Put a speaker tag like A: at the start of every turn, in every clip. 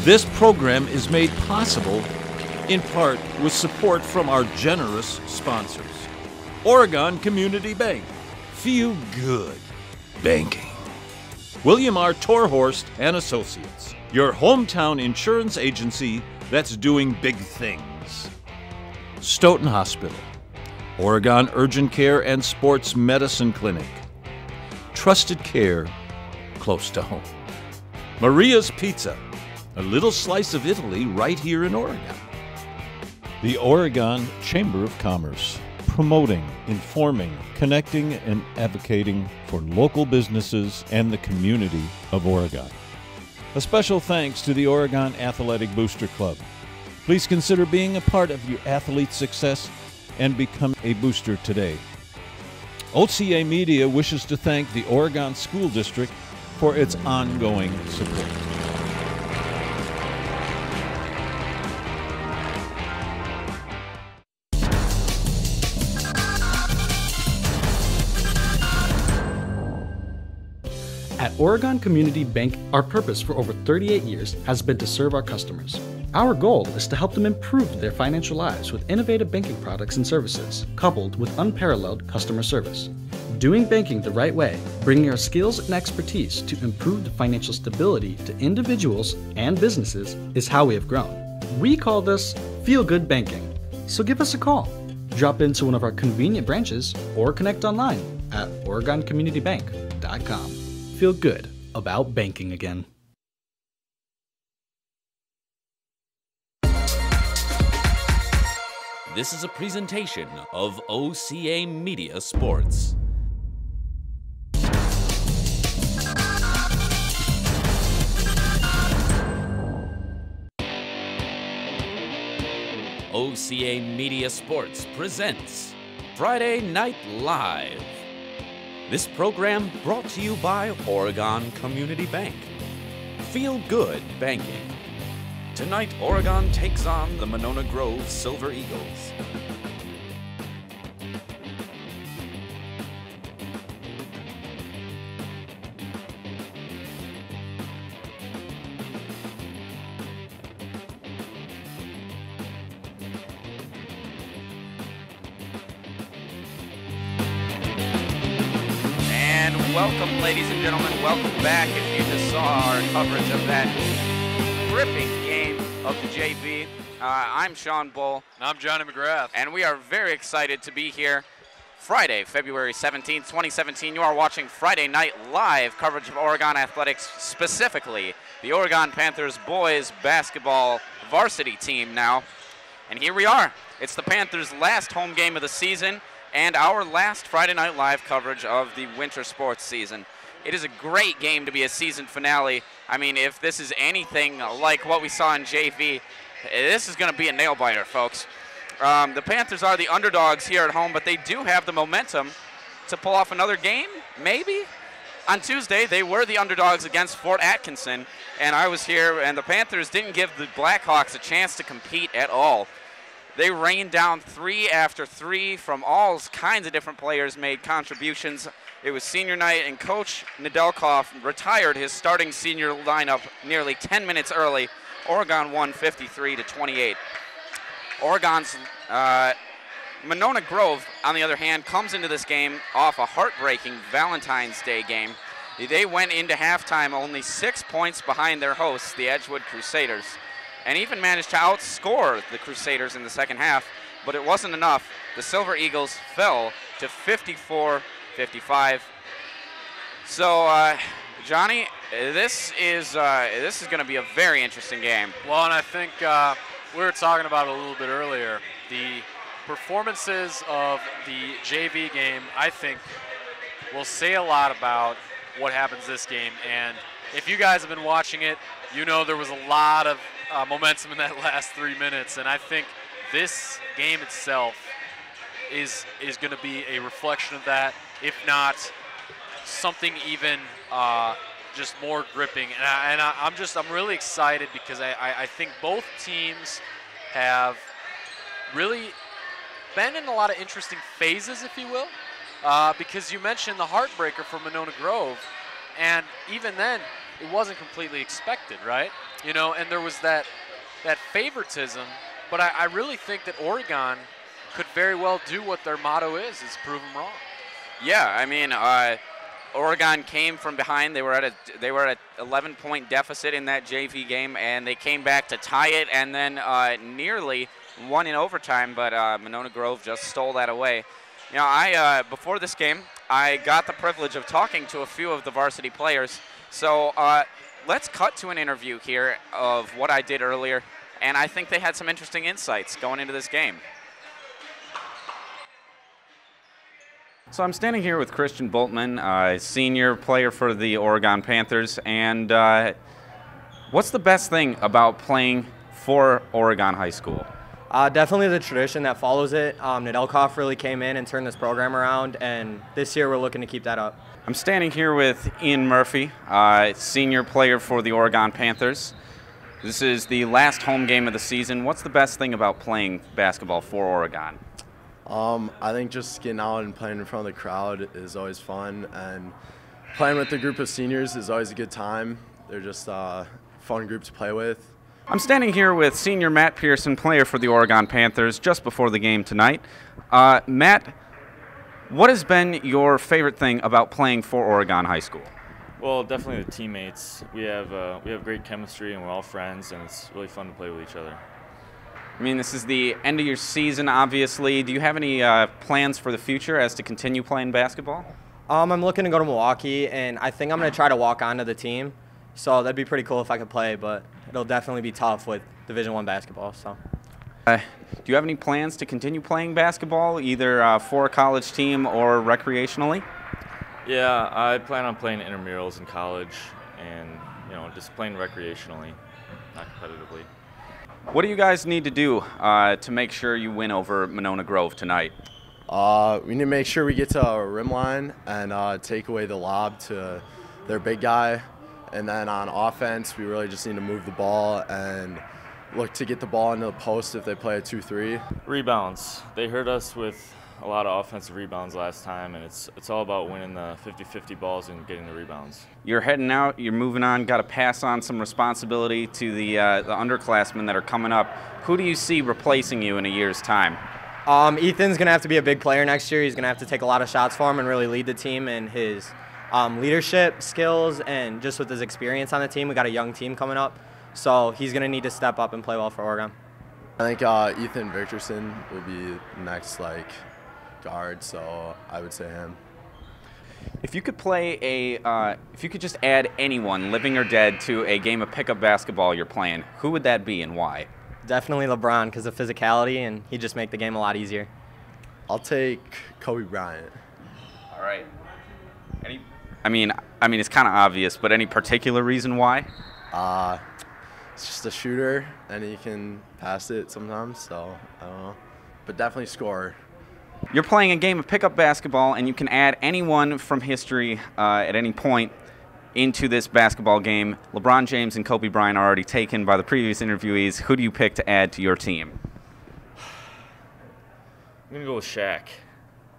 A: This program is made possible in part with support from our generous sponsors. Oregon Community Bank. Feel good banking. William R. Torhorst and Associates, your hometown insurance agency that's doing big things. Stoughton Hospital, Oregon Urgent Care and Sports Medicine Clinic. Trusted care close to home. Maria's Pizza, a little slice of Italy right here in Oregon. The Oregon Chamber of Commerce, promoting, informing, connecting, and advocating for local businesses and the community of Oregon. A special thanks to the Oregon Athletic Booster Club. Please consider being a part of your athlete's success and become a booster today. OCAmedia wishes to thank the Oregon School District for its ongoing support.
B: At Oregon Community Bank, our purpose for over 38 years has been to serve our customers. Our goal is to help them improve their financial lives with innovative banking products and services, coupled with unparalleled customer service. Doing banking the right way, bringing our skills and expertise to improve the financial stability to individuals and businesses is how we have grown. We call this Feel Good Banking. So give us a call. Drop into one of our convenient branches or connect online at OregonCommunityBank.com. Feel good about banking again.
C: This is a presentation of OCAmedia Sports. OCAmedia Sports presents Friday Night Live. This program brought to you by Oregon Community Bank. Feel good banking. Tonight, Oregon takes on the Monona Grove Silver Eagles.
D: Welcome, ladies and gentlemen. Welcome back. If you just saw our coverage of that gripping game of the JV, I'm Sean Bull.
E: And I'm Johnny McGrath.
D: And we are very excited to be here Friday, February 17th, 2017. You are watching Friday Night Live coverage of Oregon athletics, specifically the Oregon Panthers boys basketball varsity team now. And here we are. It's the Panthers' last home game of the season and our last Friday Night Live coverage of the winter sports season. It is a great game to be a season finale. I mean, if this is anything like what we saw in JV, this is going to be a nail-biter, folks. The Panthers are the underdogs here at home, but they do have the momentum to pull off another game, maybe? On Tuesday, they were the underdogs against Fort Atkinson, and I was here, and the Panthers didn't give the Blackhawks a chance to compete at all. They rained down 3 after 3 from all kinds of different players, made contributions. It was senior night, and Coach Nedelkoff retired his starting senior lineup nearly 10 minutes early. Oregon won 53-28. Oregon's Monona Grove, on the other hand, comes into this game off a heartbreaking Valentine's Day game. They went into halftime only 6 points behind their hosts, the Edgewood Crusaders, and even managed to outscore the Crusaders in the second half, but it wasn't enough. The Silver Eagles fell to 54-55. So, Johnny, this is going to be a very interesting game.
E: Well, and I think we were talking about it a little bit earlier. The performances of the JV game, I think, will say a lot about what happens this game. And if you guys have been watching it, you know there was a lot of momentum in that last 3 minutes, and I think this game itself is going to be a reflection of that, if not something even just more gripping. And I'm really excited because I think both teams have really been in a lot of interesting phases, if you will, because you mentioned the heartbreaker for Monona Grove, and even then, it wasn't completely expected, right? You know, and there was that favoritism, but I really think that Oregon could very well do what their motto is prove them wrong.
D: Yeah, I mean, Oregon came from behind. They were at 11-point deficit in that JV game, and they came back to tie it, and then nearly won in overtime. But Monona Grove just stole that away. You know, I before this game, I got the privilege of talking to a few of the varsity players. So let's cut to an interview here of what I did earlier, and I think they had some interesting insights going into this game. So I'm standing here with Christian Boltman, senior player for the Oregon Panthers, and what's the best thing about playing for Oregon High School?
F: Definitely the tradition that follows it. Nedelkoff really came in and turned this program around, and this year we're looking to keep that up.
D: I'm standing here with Ian Murphy, senior player for the Oregon Panthers. This is the last home game of the season. What's the best thing about playing basketball for Oregon?
G: I think just getting out and playing in front of the crowd is always fun, and playing with a group of seniors is always a good time. They're just a fun group to play with.
D: I'm standing here with senior Matt Pearson, player for the Oregon Panthers, just before the game tonight. Matt, what has been your favorite thing about playing for Oregon High School?
H: Well, definitely the teammates. We have great chemistry, and we're all friends, and it's really fun to play with each other.
D: I mean, this is the end of your season, obviously. Do you have any plans for the future as to continue playing basketball?
F: I'm looking to go to Milwaukee, and I think I'm going to try to walk onto the team. So that'd be pretty cool if I could play, but it'll definitely be tough with Division I basketball. So.
D: Do you have any plans to continue playing basketball, either for a college team or recreationally?
H: Yeah, I plan on playing intramurals in college, and just playing recreationally, not competitively.
D: What do you guys need to do to make sure you win over Monona Grove tonight?
G: We need to make sure we get to our rim line and take away the lob to their big guy. And then on offense, we really just need to move the ball and look to get the ball into the post if they play a 2-3.
H: Rebounds. They hurt us with a lot of offensive rebounds last time, and it's all about winning the 50-50 balls and getting the rebounds. You're
D: heading out, you're moving on, got to pass on some responsibility to the underclassmen that are coming up. Who do you see replacing you in a year's time?
F: Ethan's going to have to be a big player next year. He's going to have to take a lot of shots for him and really lead the team in his leadership skills, and just with his experience on the team. We got a young team coming up, so he's going to need to step up and play well for Oregon.
G: I think Ethan Victorson will be next, guard, so I would say him.
D: If you could if you could just add anyone, living or dead, to a game of pickup basketball you're playing, who would that be and why?
F: Definitely LeBron, because of physicality, and he'd just make the game a lot easier.
G: I'll take Kobe Bryant.
D: All right. I mean, it's kind of obvious, but any particular reason why?
G: It's just a shooter, and he can pass it sometimes, so I don't know. But definitely score.
D: You're playing a game of pickup basketball, and you can add anyone from history at any point into this basketball game. LeBron James and Kobe Bryant are already taken by the previous interviewees. Who do you pick to add to your team?
H: I'm going to go with Shaq.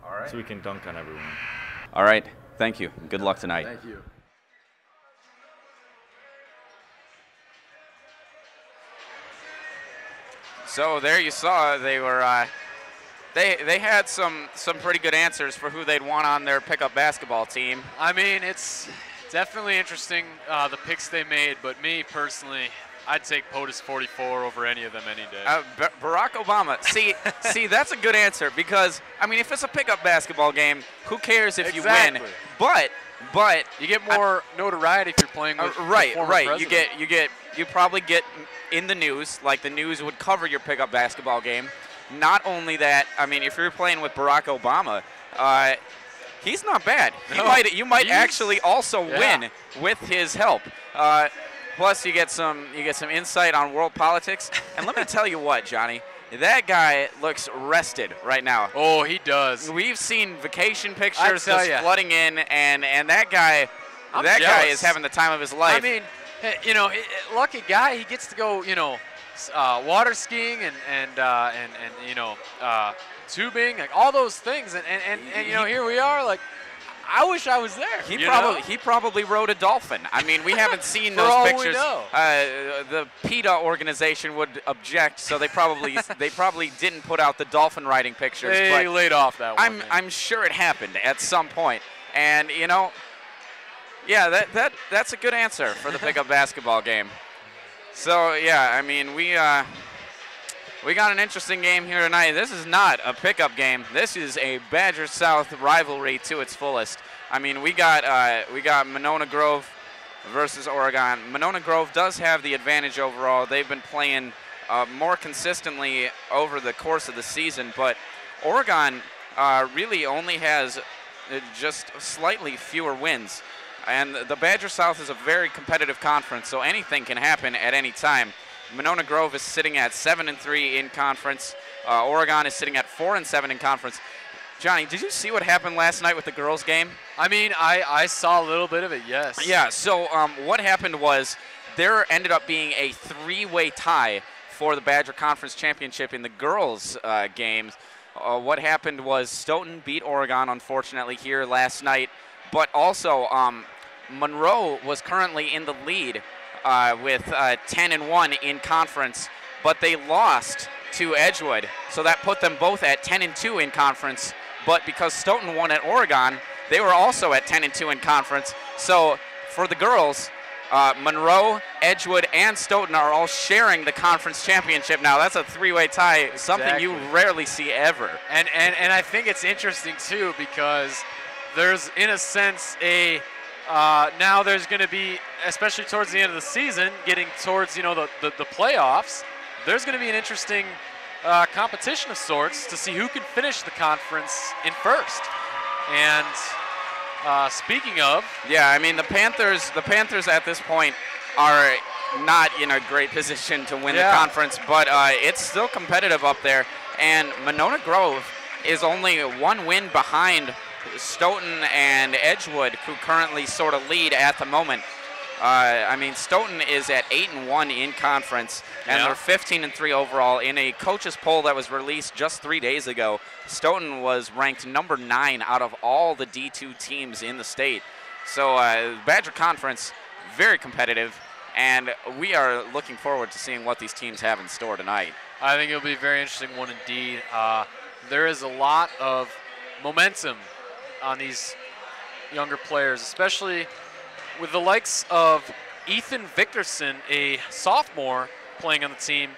H: All right. So we can dunk on everyone.
D: All right. Thank you. Good luck tonight.
G: Thank you.
D: So there you saw they were they had some pretty good answers for who they'd want on their pickup basketball team.
E: I mean, it's definitely interesting the picks they made, but me personally, I'd take POTUS 44 over any of them any day.
D: Barack Obama. See, that's a good answer, because I mean, if it's a pickup basketball game, who cares if you win? But
E: you get more notoriety if you're playing with
D: right.
E: president.
D: You probably get in the news, like the news would cover your pickup basketball game. Not only that, I mean, if you're playing with Barack Obama, he's not bad. You might actually also win with his help. Plus, you get some insight on world politics. And let me tell you what, Johnny, that guy looks rested right now.
E: Oh, he does.
D: We've seen vacation pictures just flooding in, and that guy, guy is having the time of his life.
E: I mean, lucky guy. He gets to go, water skiing and tubing, like all those things, and here we are, like. I wish I was there.
D: He probably rode a dolphin. I mean, we haven't seen
E: For
D: those
E: all we
D: pictures.
E: know.
D: The PETA organization would object, so they probably didn't put out the dolphin riding pictures.
E: They
D: but
E: laid off that one.
D: I'm sure it happened at some point. And you know, yeah, that's a good answer for the pickup basketball game. So yeah, I mean we got an interesting game here tonight. This is not a pickup game. This is a Badger South rivalry to its fullest. I mean, we got Monona Grove versus Oregon. Monona Grove does have the advantage overall. They've been playing more consistently over the course of the season, but Oregon really only has just slightly fewer wins. And the Badger South is a very competitive conference, so anything can happen at any time. Monona Grove is sitting at 7-3 in conference. Oregon is sitting at 4-7 in conference. Johnny, did you see what happened last night with the girls' game?
E: I mean, I saw a little bit of it, yes.
D: Yeah, so what happened was there ended up being a three-way tie for the Badger Conference Championship in the girls' games. What happened was Stoughton beat Oregon, unfortunately, here last night. But also, Monroe was currently in the lead with 10-1 in conference, but they lost to Edgewood, so that put them both at 10-2 in conference. But because Stoughton won at Oregon, they were also at 10-2 in conference. So for the girls, Monroe, Edgewood, and Stoughton are all sharing the conference championship now. That's a three-way tie, something you rarely see ever.
E: And I think it's interesting too, because there's, in a sense, now there's going to be, especially towards the end of the season, getting towards, you know, the playoffs, there's going to be an interesting competition of sorts to see who can finish the conference in first. And speaking of,
D: yeah, I mean the Panthers at this point are not in a great position to win the conference, but it's still competitive up there. And Monona Grove is only one win behind Stoughton and Edgewood, who currently sort of lead at the moment. I mean, Stoughton is at 8-1 in conference, and they're 15-3 overall. In a coaches poll that was released just 3 days ago, Stoughton was ranked number 9 out of all the D2 teams in the state. So Badger Conference, very competitive, and we are looking forward to seeing what these teams have in store tonight.
E: I think it'll be a very interesting one indeed. There is a lot of momentum on these younger players, especially with the likes of Ethan Victorson, a sophomore, playing on the team,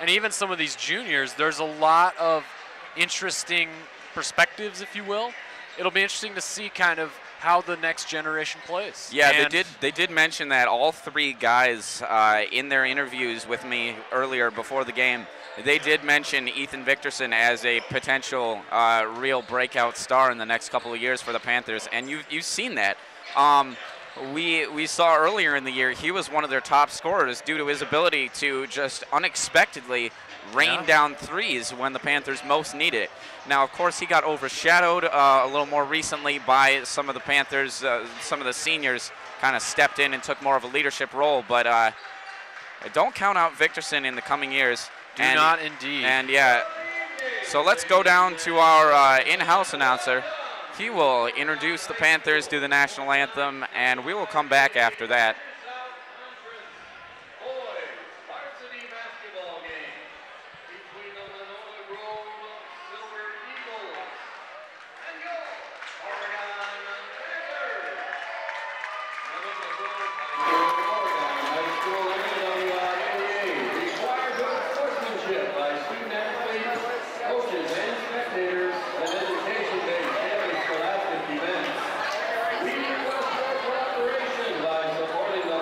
E: and even some of these juniors. There's a lot of interesting perspectives, if you will. It'll be interesting to see kind of how the next generation plays.
D: Yeah, and they did mention that all three guys in their interviews with me earlier before the game, they did mention Ethan Victorson as a potential real breakout star in the next couple of years for the Panthers, and you've seen that. We saw earlier in the year he was one of their top scorers due to his ability to just unexpectedly rain down threes when the Panthers most need it. Now, of course, he got overshadowed a little more recently by some of the Panthers. Some of the seniors kind of stepped in and took more of a leadership role, but don't count out Victorson in the coming years.
E: Do not indeed.
D: And yeah, so let's go down to our in-house announcer. He will introduce the Panthers to the national anthem, and we will come back after that.
I: Varsity basketball game between the Monona Grove Silver Eagles and your Oregon Panthers. Monona Grove High School NWIAA requires good sportsmanship by student athletes, coaches, and spectators at education-based and scholastic events. We request your cooperation by supporting the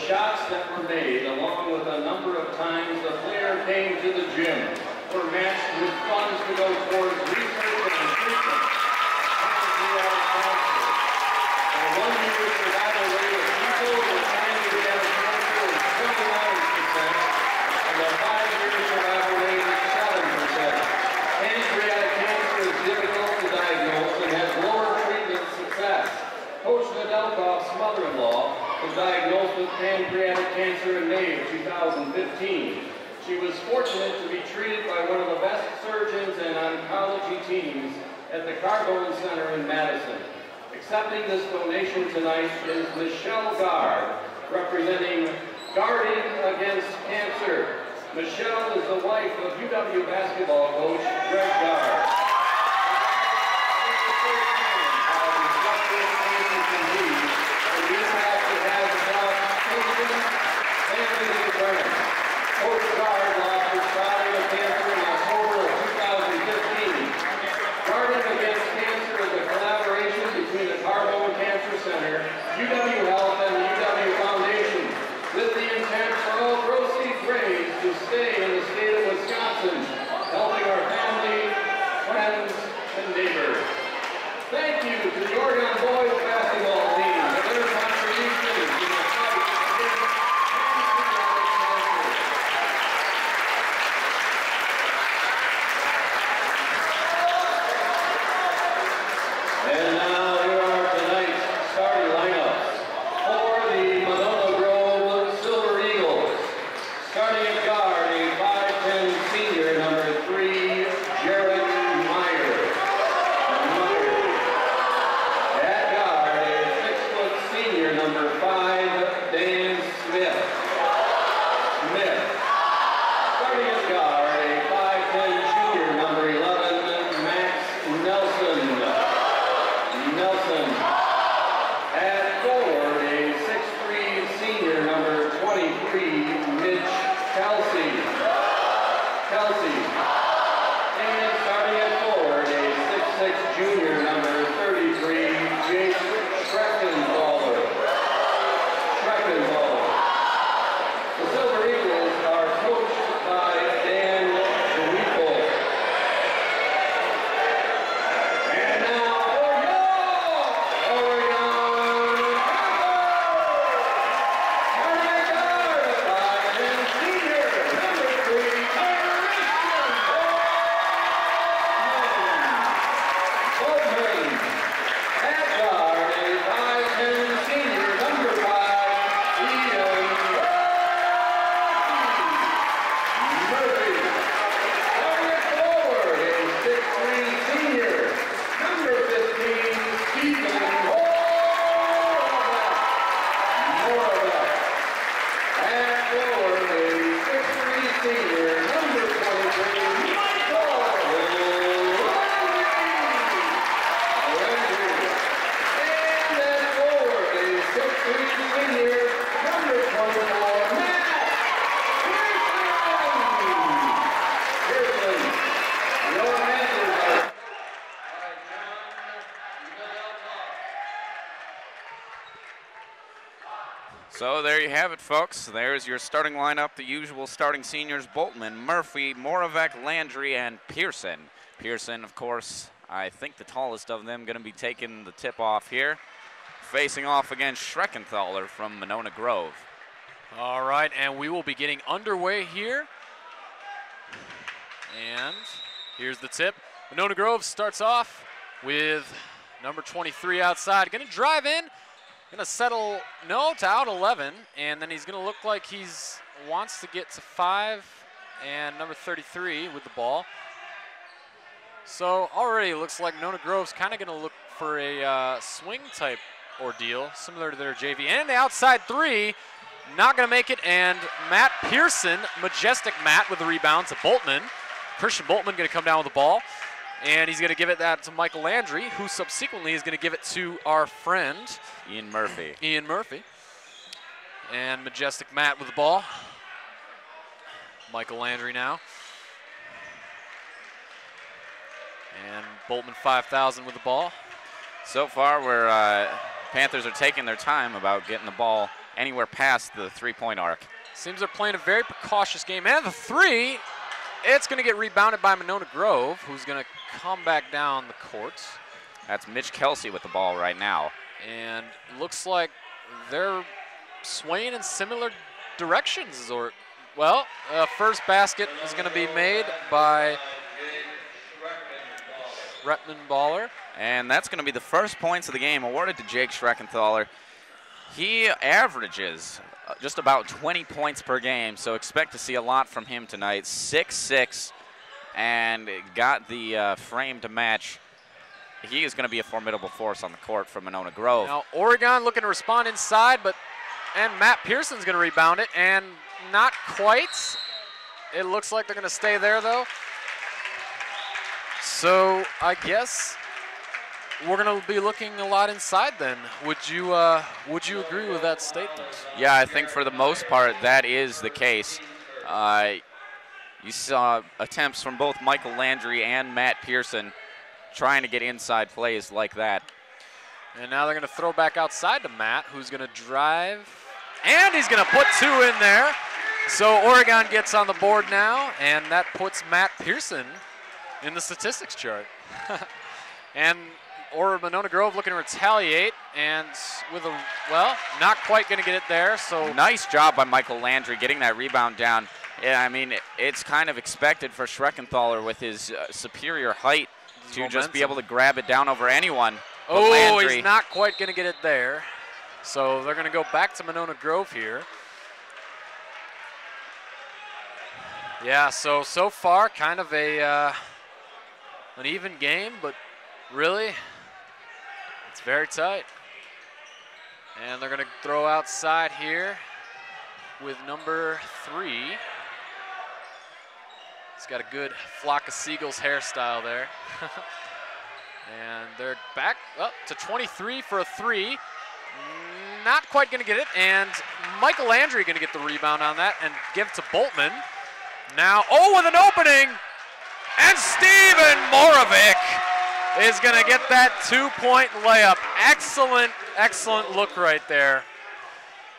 I: shots that were made, along with a number of times the player came to the gym, were matched with funds to go towards research and treatment. A 1-year survival rate of people with pancreatic cancer is 29%, and a 5-year survival rate is 7%. Pancreatic cancer is difficult to diagnose and has lower treatment success. Coach Nedelkoff's mother-in-law was diagnosed with pancreatic cancer in May of 2015. She was fortunate to be treated by one of the best surgeons and oncology teams at the Carbone Center in Madison. Accepting this donation tonight is Michelle Gard, representing Guarding Against Cancer. Michelle is the wife of UW basketball coach Greg Gard. Coach Gard lost his father to cancer in October of 2015. Guarding Against Cancer is a collaboration between the Carbone Cancer Center, UW Health, and the UW Foundation, with the intent for all proceeds raised to stay in the state of Wisconsin, helping our family, friends, and neighbors. Thank you to the Oregon boys basketball team for their contributions in the fight against And now here are tonight's starting lineups for the Monona Grove Silver Eagles. Starting at guard, a 5'10" senior, number 3, Jared Meyer. At guard, a 6-foot senior, number 5, Dan Smith. Starting at guard, a 5'10" junior, number 11, Max Nelson. At forward, a 6'3" senior, number 23, Mitch Kelsey. And starting at forward, a 6'6" junior, number 33, Jake Schreckenballer. The Silver Eagles are coached by Dan DeWeeple. And now for your Oregon senior, number 3, Christian Boatman. At guard, a 5'10" senior, number 5, Ian Murphy. Starting forward, a 6'3" senior, number 15, Stephen Moravec. At forward, a 6'3" senior, number 23, Michael Landry. And at forward, a 6'3" senior, number 24, Matt Pearson. Your Panthers are by John Nedelkoff.
D: So there you have it, folks. There's your starting lineup, the usual starting seniors: Boltman, Murphy, Moravec, Landry, and Pearson. Pearson, of course, I think the tallest of them, going to be taking the tip-off here, facing off against Schreckenthaler from Monona Grove.
E: All right, and we will be getting underway here. And here's the tip. Monona Grove starts off with number 23 outside. Going to drive in, going to settle, no, to out 11, and then he's going to look like he's wants to get to 5 and number 33 with the ball. So already it looks like Monona Grove's kind of going to look for a swing type ordeal, similar to their JV. And the outside 3, not going to make it, and Matt Pearson, Majestic Matt with the rebound to Boltman. Christian Boltman going to come down with the ball, and he's going to give it that to Michael Landry, who subsequently is going to give it to our friend
D: Ian Murphy.
E: And Majestic Matt with the ball. Michael Landry now. And Boltman 5000 with the ball.
D: So far, Panthers are taking their time about getting the ball anywhere past the three-point arc.
E: Seems they're playing a very precautious game. And the three, it's going to get rebounded by Monona Grove, who's going to come back down the court.
D: That's Mitch Kelsey with the ball right now.
E: And looks like they're swaying in similar directions. Or, well, first basket is going to be made by Rettman-Baller.
D: And that's going to be the first points of the game awarded to Jake Schreckenthaler. He averages just about 20 points per game, so expect to see a lot from him tonight. 6'6", and got the frame to match. He is going to be a formidable force on the court for Monona Grove.
E: Now Oregon looking to respond inside, and Matt Pearson's going to rebound it, and not quite. It looks like they're going to stay there, though. So I guess we're going to be looking a lot inside then. Would you agree with that statement?
D: Yeah, I think for the most part that is the case. You saw attempts from both Michael Landry and Matt Pearson trying to get inside plays like that.
E: And now they're going to throw back outside to Matt, who's going to drive. And he's going to put two in there. So Oregon gets on the board now, and that puts Matt Pearson in the statistics chart. And Monona Grove looking to retaliate, and with a, well, not quite going to get it there. So
D: nice job by Michael Landry getting that rebound down. Yeah, I mean, it's kind of expected for Schreckenthaler with his superior height to just be able to grab it down over anyone.
E: Oh,
D: Landry,
E: he's not quite going to get it there. So they're going to go back to Monona Grove here. Yeah, so far kind of an even game, but really it's very tight. And they're going to throw outside here with number 3. He's got a good flock of seagulls hairstyle there. And they're back up to 23 for a 3. Not quite going to get it, and Michael Landry going to get the rebound on that and give it to Boltman. Now, with an opening, and Steven Moravec is going to get that 2-point layup. Excellent, excellent look right there.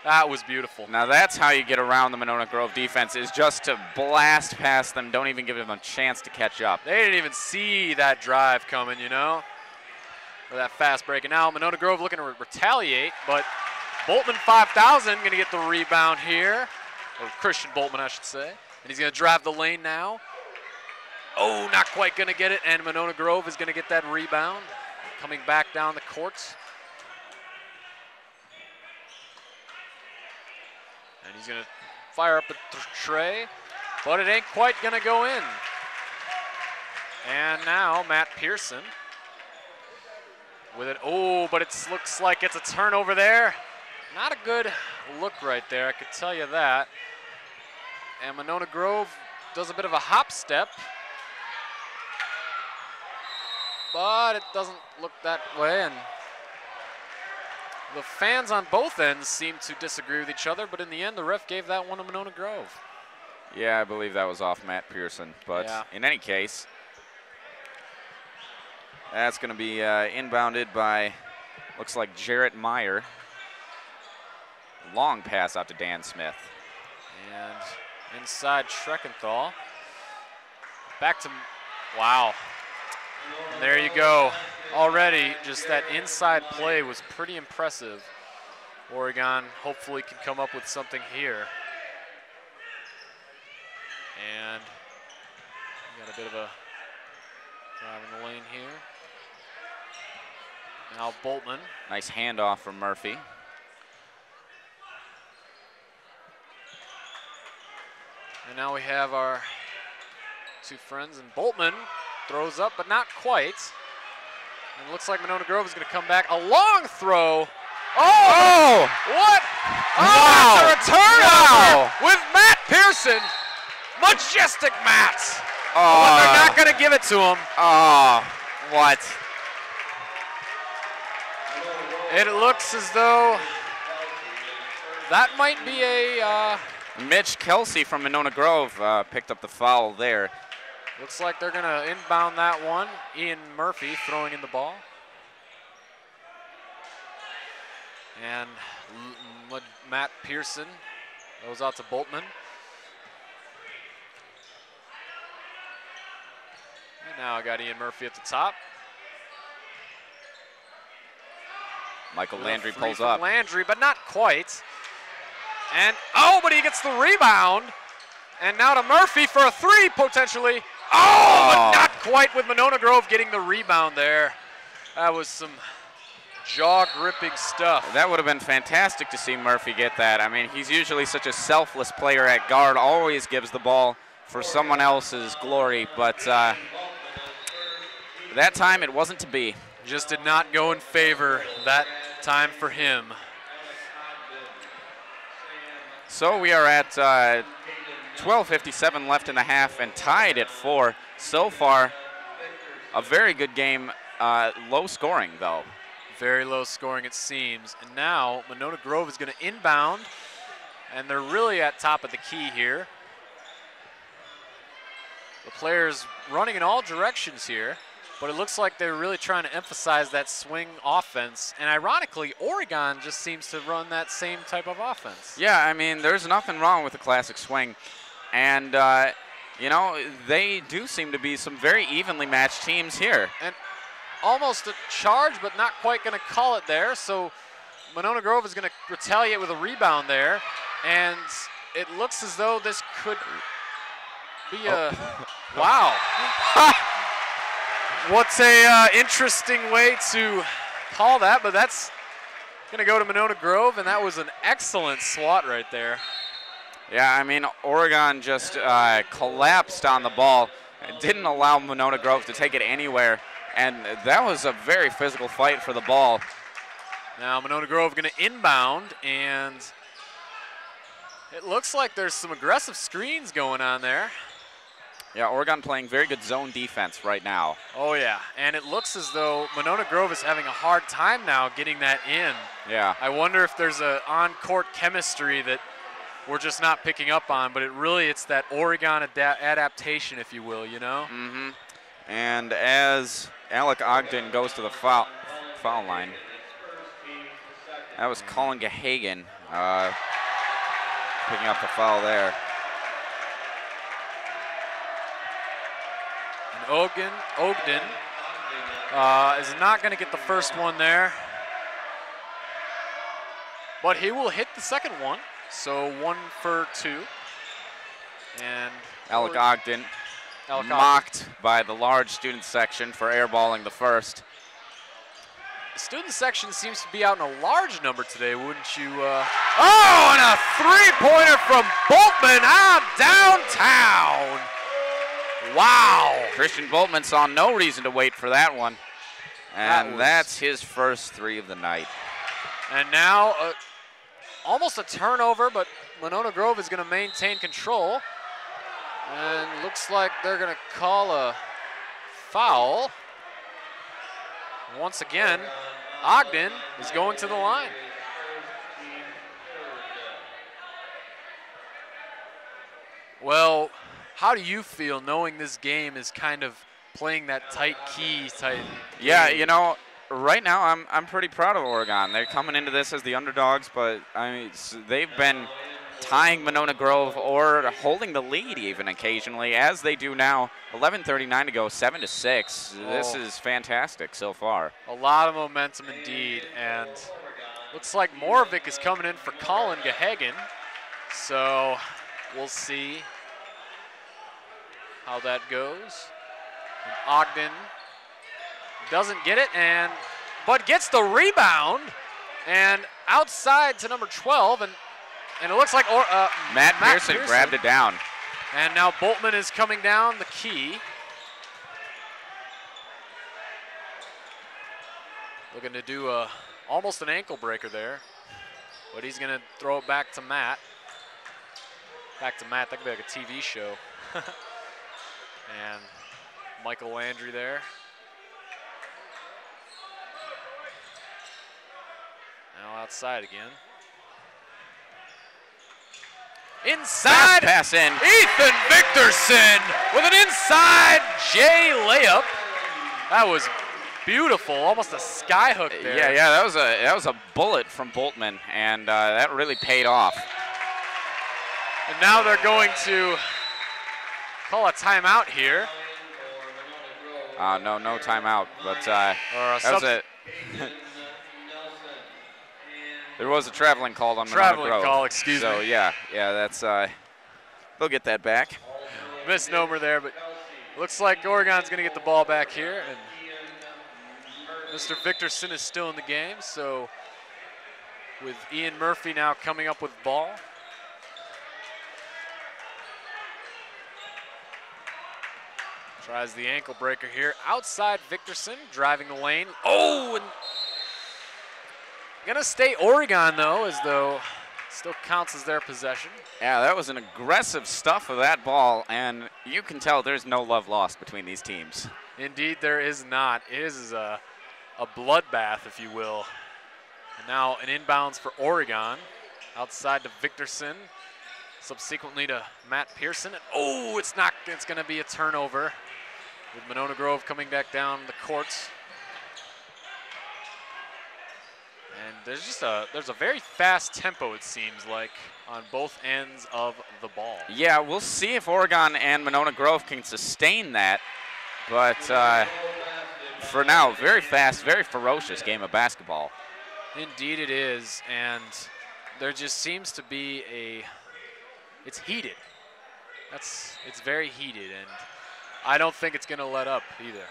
E: That was beautiful.
D: Now that's how you get around the Monona Grove defense, is just to blast past them, don't even give them a chance to catch up.
E: They didn't even see that drive coming, you know, or that fast break. And now Monona Grove looking to retaliate, but Boltman 5000 going to get the rebound here, or Christian Boltman, I should say. And he's going to drive the lane now. Oh, not quite going to get it, and Monona Grove is going to get that rebound. Coming back down the court. And he's going to fire up the tray, but it ain't quite going to go in. And now Matt Pearson with it. Oh, but it looks like it's a turnover there. Not a good look right there, I could tell you that. And Monona Grove does a bit of a hop step, but it doesn't look that way. And the fans on both ends seem to disagree with each other, but in the end, the ref gave that one to Monona Grove.
D: Yeah, I believe that was off Matt Pearson, but
E: yeah.
D: In any case, that's going to be inbounded by, looks like Jarrett Meyer. Long pass out to Dan Smith.
E: And inside Schreckenthal. Back to, wow. And there you go. Already, just that inside play was pretty impressive. Oregon hopefully can come up with something here. And we got a bit of a drive in the lane here. Now Boltman.
D: Nice handoff from Murphy.
E: And now we have our two friends, and Boltman throws up, but not quite. And it looks like Monona Grove is going to come back. A long throw. Oh! What?
D: Wow.
E: Oh, it's a return with Matt Pearson. Majestic Matt.
D: Oh,
E: but they're not going to give it to him.
D: Oh, what?
E: It looks as though that might be a...
D: Mitch Kelsey from Monona Grove picked up the foul there.
E: Looks like they're going to inbound that one. Ian Murphy throwing in the ball. And Matt Pearson goes out to Boltman. And now I got Ian Murphy at the top.
D: Michael Landry
E: Three
D: pulls
E: from
D: up.
E: Landry, but not quite. And, oh, but he gets the rebound. And now to Murphy for a three, potentially. Oh, but not quite with Monona Grove getting the rebound there. That was some jaw-gripping stuff.
D: That would have been fantastic to see Murphy get that. I mean, he's usually such a selfless player at guard, always gives the ball for someone else's glory, but that time it wasn't to be.
E: Just did not go in favor that time for him.
D: So we are at 12:57 left in the half and tied at 4. So far, a very good game. Low scoring, though.
E: Very low scoring, it seems. And now Monona Grove is going to inbound, and they're really at top of the key here. The players running in all directions here, but it looks like they're really trying to emphasize that swing offense. And ironically, Oregon just seems to run that same type of offense.
D: Yeah, I mean, there's nothing wrong with the classic swing. And, you know, they do seem to be some very evenly matched teams here.
E: And almost a charge, but not quite going to call it there. So Monona Grove is going to retaliate with a rebound there. And it looks as though this could be a, wow. What's a interesting way to call that, but that's going to go to Monona Grove, and that was an excellent swat right there.
D: Yeah, I mean, Oregon just collapsed on the ball. It didn't allow Monona Grove to take it anywhere, and that was a very physical fight for the ball.
E: Now Monona Grove going to inbound, and it looks like there's some aggressive screens going on there.
D: Yeah, Oregon playing very good zone defense right now.
E: Oh, yeah, and it looks as though Monona Grove is having a hard time now getting that in.
D: Yeah.
E: I wonder if there's a on-court chemistry that we're just not picking up on, but it's that Oregon adaptation, if you will, you know?
D: Mm-hmm. And as Alec Ogden goes to the foul line, that was Colin Gahagan picking up the foul there.
E: And Ogden is not going to get the first one there, but he will hit the second one. So 1 for 2. And
D: Alec Ogden mocked by the large student section for airballing the first.
E: The student section seems to be out in a large number today, wouldn't you? Oh, and a three-pointer from Boltman out downtown. Wow.
D: Christian Boltman saw no reason to wait for that one. And that's his first 3 of the night.
E: And now almost a turnover, but Monona Grove is going to maintain control. And looks like they're going to call a foul. Once again, Ogden is going to the line. Well, how do you feel knowing this game is kind of playing that tight key type game?
D: Yeah, you know, right now I'm pretty proud of Oregon. They're coming into this as the underdogs, but I mean, they've been tying Monona Grove or holding the lead even occasionally, as they do now. 11:39 to go, 7-6. This is fantastic so far.
E: A lot of momentum indeed, and looks like Moravik is coming in for Colin Gahagan. So we'll see how that goes. And Ogden doesn't get it, but gets the rebound, and outside to number 12, and it looks like
D: Matt Pearson grabbed it down.
E: And now Boltman is coming down the key. Looking to do almost an ankle breaker there, but he's going to throw it back to Matt. Back to Matt, that could be like a TV show. And Michael Landry there. Now outside again. Inside,
D: pass in.
E: Ethan Victorson with an inside J layup. That was beautiful, almost a sky hook there.
D: Yeah, that was a bullet from Boltman, and that really paid off.
E: And now they're going to call a timeout here.
D: No timeout, but that was a there was a traveling call on Monona Grove.
E: Traveling call, excuse me.
D: So yeah, that's they'll get that back.
E: Misnomer there, but looks like Oregon's going to get the ball back here, and Mr. Victorson is still in the game. So with Ian Murphy now coming up with the ball. Tries the ankle breaker here. Outside Victorson, driving the lane. Oh, and gonna stay Oregon though, as though still counts as their possession.
D: Yeah, that was an aggressive stuff of that ball, and you can tell there's no love lost between these teams.
E: Indeed, there is not. It is a bloodbath, if you will. And now an inbounds for Oregon. Outside to Victorson. Subsequently to Matt Pearson. And oh, it's not. It's going to be a turnover with Monona Grove coming back down the courts. And there's a very fast tempo, it seems like, on both ends of the ball.
D: Yeah, we'll see if Oregon and Monona Grove can sustain that. But for now, very fast, very ferocious game of basketball.
E: Indeed it is, and there just seems to be it's heated. It's very heated, and I don't think it's gonna let up either.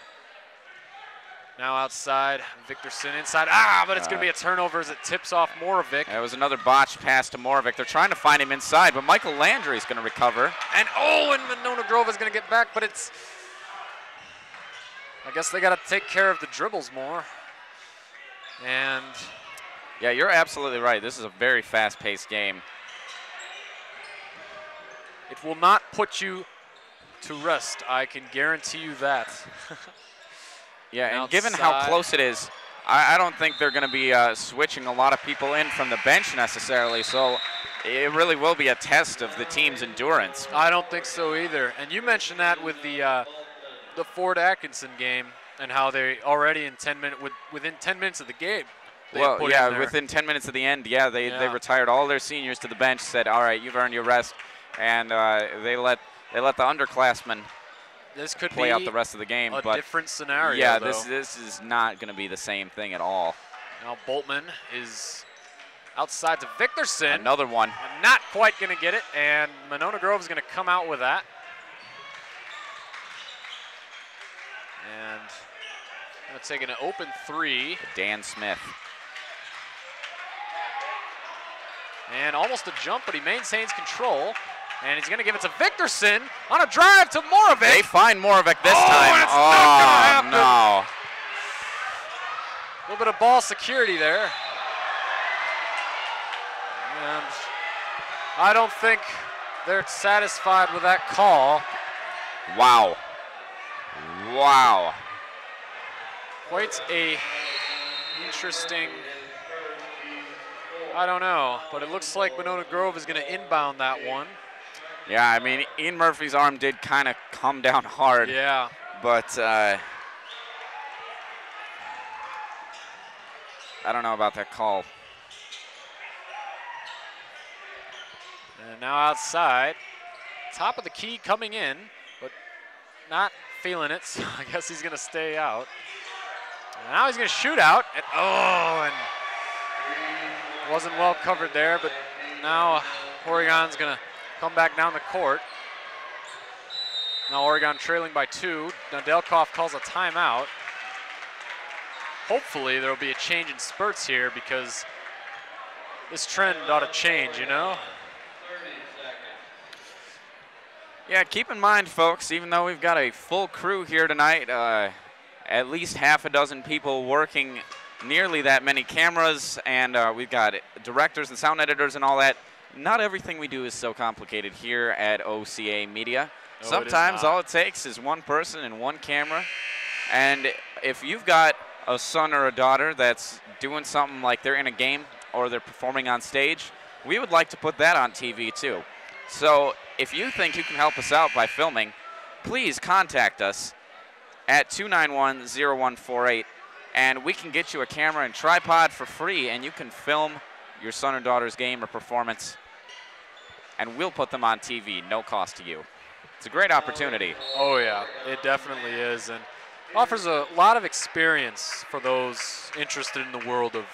E: Now outside, Victorson inside, but it's gonna be a turnover as it tips off Moravec.
D: That was another botched pass to Moravec. They're trying to find him inside, but Michael Landry is gonna recover.
E: And Monona Grove is gonna get back, but I guess they gotta take care of the dribbles more. And
D: yeah, you're absolutely right. This is a very fast-paced game.
E: It will not put you to rest, I can guarantee you that.
D: Yeah, and given how close it is, I don't think they're going to be switching a lot of people in from the bench necessarily, so it really will be a test of the team's endurance.
E: I don't think so either. And you mentioned that with the Ford Atkinson game and how they already within 10 minutes of the game.
D: Well, yeah, within 10 minutes of the end, they retired all their seniors to the bench, said, all right, you've earned your rest, and they let the underclassmen play out the rest of the game.
E: A different scenario,
D: yeah,
E: though.
D: this is not going to be the same thing at all.
E: Now Boltman is outside to Victorson.
D: Another one.
E: Not quite going to get it, and Monona Grove is going to come out with that. And going to take an open three.
D: Dan Smith.
E: And almost a jump, but he maintains control. And he's going to give it to Victorson on a drive to Moravec.
D: They find Moravec this time.
E: And it's not going to happen.
D: No.
E: A little bit of ball security there. And I don't think they're satisfied with that call.
D: Wow. Wow.
E: Quite a interesting, I don't know, but it looks like Monona Grove is going to inbound that one.
D: Yeah, I mean, Ian Murphy's arm did kind of come down hard.
E: Yeah.
D: But I don't know about that call.
E: And now outside, top of the key coming in, but not feeling it, so I guess he's going to stay out. And now he's going to shoot out, and wasn't well covered there, but now Oregon's going to come back down the court. Now Oregon trailing by 2. Now Delkoff calls a timeout. Hopefully there will be a change in spurts here because this trend ought to change, you know?
D: Yeah, keep in mind, folks, even though we've got a full crew here tonight, at least half a dozen people working, nearly that many cameras, and we've got directors and sound editors and all that. Not everything we do is so complicated here at OCAmedia. Sometimes all it takes is one person and one camera. And if you've got a son or a daughter that's doing something like they're in a game or they're performing on stage, we would like to put that on TV too. So if you think you can help us out by filming, please contact us at 291-0148 and we can get you a camera and tripod for free, and you can film your son or daughter's game or performance, and we'll put them on TV, no cost to you. It's a great opportunity.
E: Oh yeah, it definitely is, and offers a lot of experience for those interested in the world of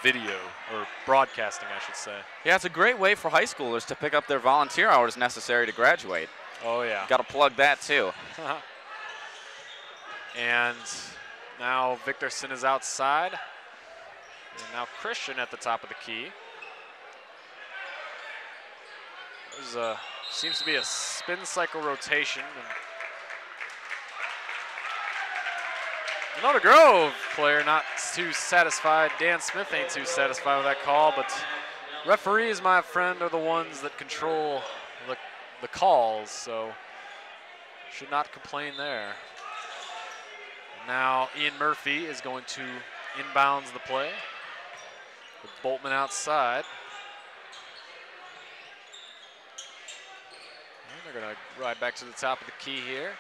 E: video, or broadcasting, I should say.
D: Yeah, it's a great way for high schoolers to pick up their volunteer hours necessary to graduate.
E: Oh yeah.
D: Got to plug that too.
E: And now Victorson is outside. And now Christian at the top of the key. There's seems to be a spin cycle rotation. And Monona Grove player not too satisfied. Dan Smith ain't too satisfied with that call, but referees, my friend, are the ones that control the calls, so should not complain there. Now Ian Murphy is going to inbounds the play with Boltman outside. And they're going to ride back to the top of the key here.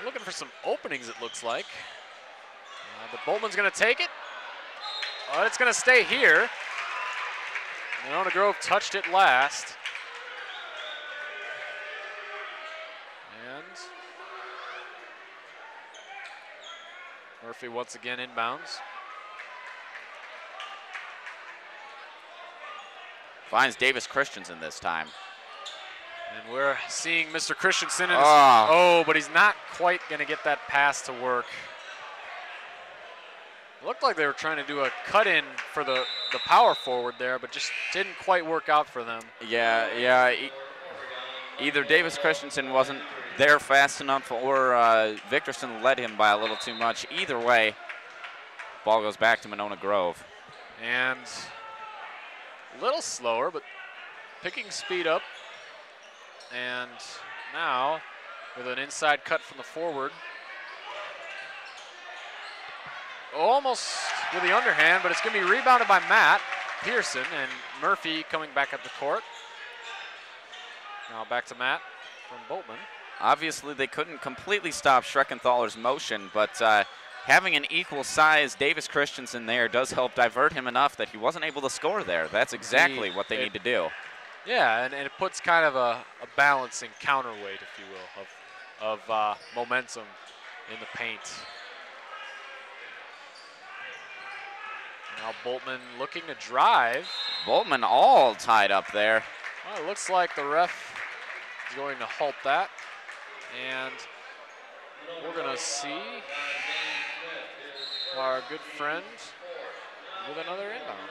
E: Looking for some openings, it looks like. But Boltman's going to take it. Oh, it's going to stay here. Monona Grove touched it last. And Murphy once again inbounds.
D: Finds Davis Christensen this time.
E: And we're seeing Mr. Christensen. Oh, but he's not quite going to get that pass to work. It looked like they were trying to do a cut-in for the power forward there, but just didn't quite work out for them.
D: Yeah. Either Davis Christensen wasn't there fast enough, or Victorson led him by a little too much. Either way, ball goes back to Monona Grove.
E: And a little slower, but picking speed up. And now with an inside cut from the forward. Almost with the underhand, but it's going to be rebounded by Matt Pearson, and Murphy coming back up the court. Now back to Matt from Boltman.
D: Obviously, they couldn't completely stop Schreckenthaler's motion, but having an equal size Davis Christensen there does help divert him enough that he wasn't able to score there. That's exactly what they need to do.
E: Yeah, and it puts kind of a balancing counterweight, if you will, of momentum in the paint. Now Boltman looking to drive.
D: Boltman all tied up there.
E: Well, it looks like the ref is going to halt that. And we're going to see our good friend with another inbound.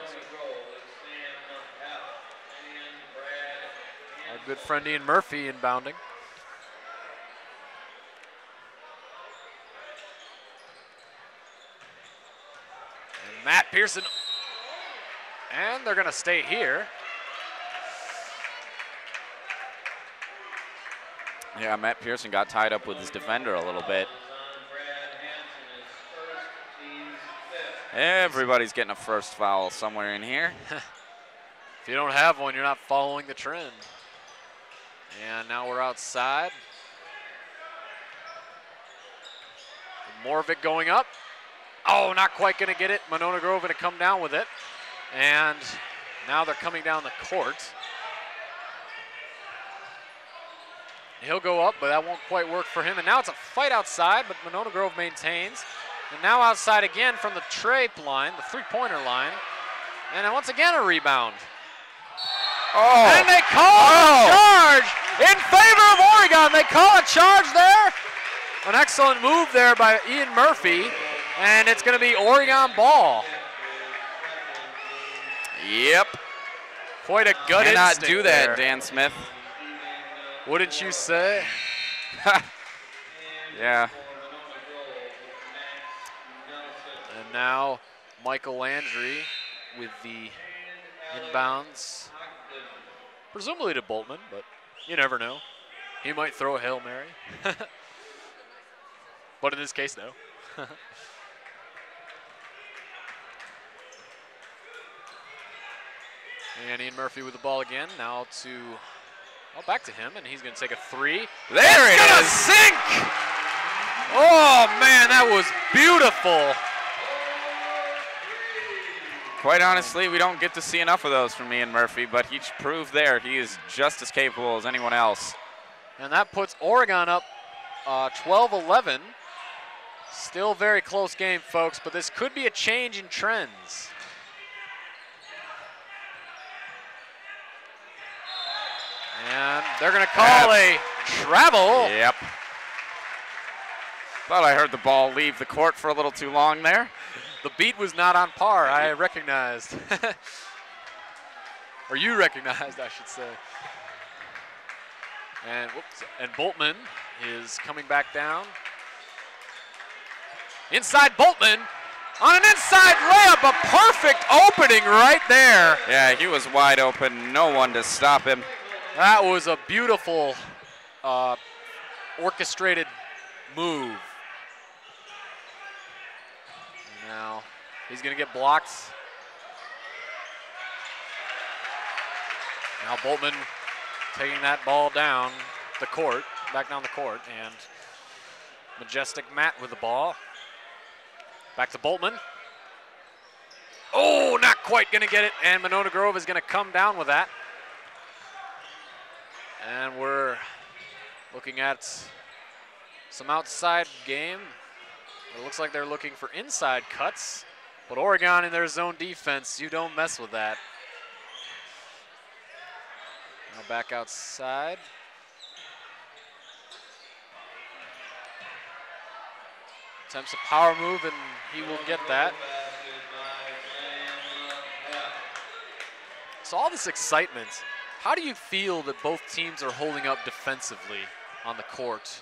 E: Our good friend Ian Murphy inbounding. And Matt Pearson. And they're going to stay here.
D: Yeah, Matt Pearson got tied up with his defender a little bit. Everybody's getting a first foul somewhere in here.
E: If you don't have one, you're not following the trend. And now we're outside. More of it going up. Oh, not quite going to get it. Monona Grove going to come down with it. And now they're coming down the court. He'll go up, but that won't quite work for him. And now it's a fight outside, but Monona Grove maintains. And now outside again from the trape line, the three-pointer line. And once again a rebound.
D: Oh.
E: And they call a charge in favor of Oregon. They call a charge there. An excellent move there by Ian Murphy. And it's going to be Oregon ball.
D: Yep.
E: Quite a gut
D: Cannot
E: instinct
D: do that,
E: there.
D: Dan Smith.
E: Wouldn't you say?
D: Yeah.
E: And now Michael Landry with the inbounds. Presumably to Boltman, but you never know. He might throw a Hail Mary. But in this case, no. And Ian Murphy with the ball again. Now to Oh, back to him, and he's going to take a three.
D: There it
E: Gonna
D: is.
E: sink! Oh, man, that was beautiful.
D: Quite honestly, we don't get to see enough of those from Ian Murphy, but he proved there he is just as capable as anyone else.
E: And that puts Oregon up 12-11. Still very close game, folks, but this could be a change in trends. And they're going to call a travel.
D: Yep. Thought I heard the ball leave the court for a little too long there.
E: The beat was not on par, I recognized. Or you recognized, I should say. And whoops, and Boltman is coming back down. Inside Boltman on an inside layup, a perfect opening right there.
D: Yeah, he was wide open, no one to stop him.
E: That was a beautiful orchestrated move. Now he's going to get blocked. Now Boltman taking that ball down the court, back down the court, and Majestic Matt with the ball. Back to Boltman. Oh, not quite going to get it, and Monona Grove is going to come down with that. And we're looking at some outside game. It looks like they're looking for inside cuts, but Oregon in their zone defense, you don't mess with that. Now back outside. Attempts a power move, and he will get that. So all this excitement, how do you feel that both teams are holding up defensively on the court?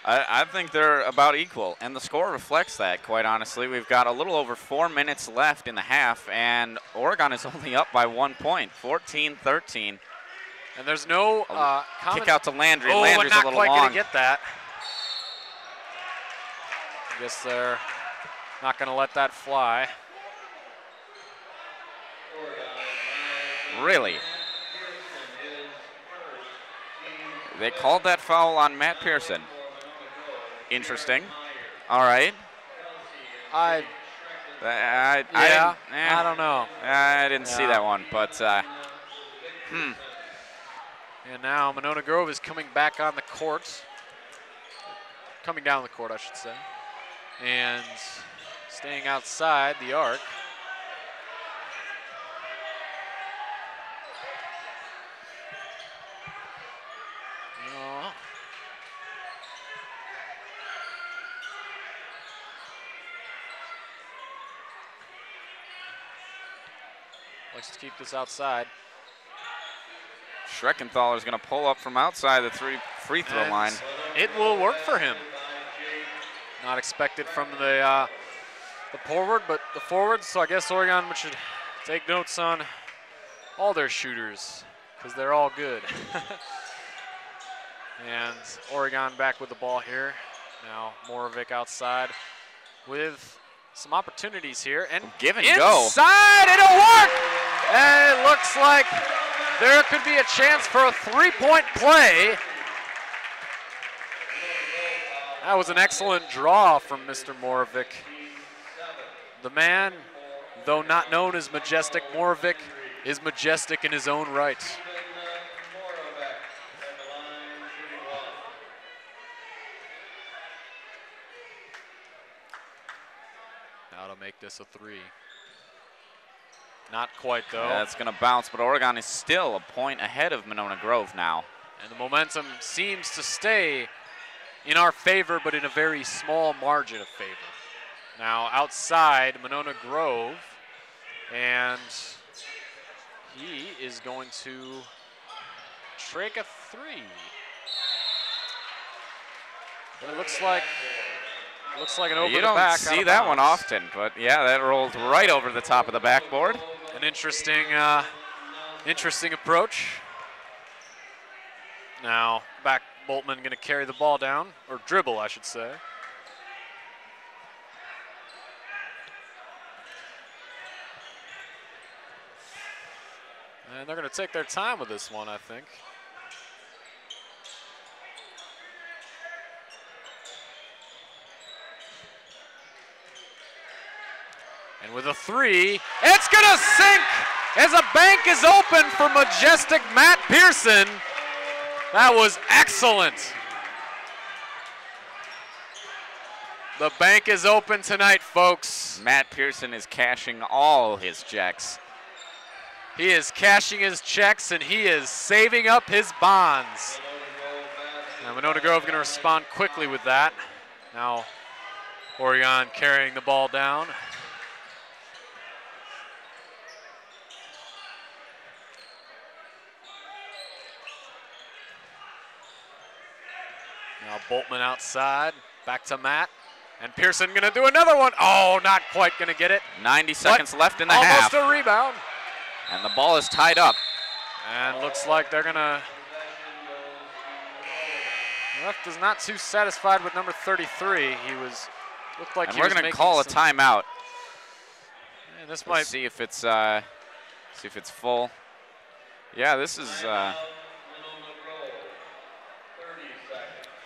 D: I think they're about equal, and the score reflects that, quite honestly. We've got a little over 4 minutes left in the half, and Oregon is only up by 1 point, 14-13.
E: And there's no
D: kick out to Landry.
E: Oh,
D: Landry's
E: not
D: a little
E: quite
D: long.
E: going to get that. I guess they're not going to let that fly.
D: Really? They called that foul on Matt Pearson. Interesting. All right.
E: I don't know.
D: I didn't see that one, but
E: And now Monona Grove is coming back on the court. Coming down the court, I should say. And staying outside the arc. No. Likes to keep this outside.
D: Schreckenthaler is going to pull up from outside the free throw
E: And
D: line.
E: it will work for him. Not expected from the forward, but the forwards. So I guess Oregon should take notes on all their shooters because they're all good. And Oregon back with the ball here. Now Moravec outside with some opportunities here. And
D: give and go.
E: Inside, it'll work! And it looks like there could be a chance for a three-point play. That was an excellent draw from Mr. Moravec. The man, though not known as Majestic Moravec, is majestic in his own right. Now to make this a three. Not quite, though.
D: That's going to bounce, but Oregon is still a point ahead of Monona Grove now.
E: And the momentum seems to stay in our favor, but in a very small margin of favor. Now outside Monona Grove, and he is going to take a three. But it looks like an over
D: You
E: the
D: don't
E: back.
D: see that one often, but yeah, that rolled right over the top of the backboard.
E: An interesting approach. Now back Boltman going to carry the ball down, or dribble, I should say. And they're going to take their time with this one, I think. And with a 3, it's going to sink as a bank is open for majestic Matt Pearson. That was excellent. The bank is open tonight, folks.
D: Matt Pearson is cashing all his checks.
E: He is cashing his checks and he is saving up his bonds. Now Monona Grove going to respond quickly with that. Now Oregon carrying the ball down. Now Boltman outside, back to Matt. And Pearson going to do another one. Oh, not quite going to get it.
D: 90 seconds left in the half.
E: Almost a rebound.
D: And the ball is tied up.
E: And looks like they're going to... Ref is not too satisfied with number 33. Looked like
D: and
E: he
D: we're
E: was
D: going to
E: making
D: call a timeout.
E: And this
D: Let's
E: might
D: see if it's full. Yeah, this is all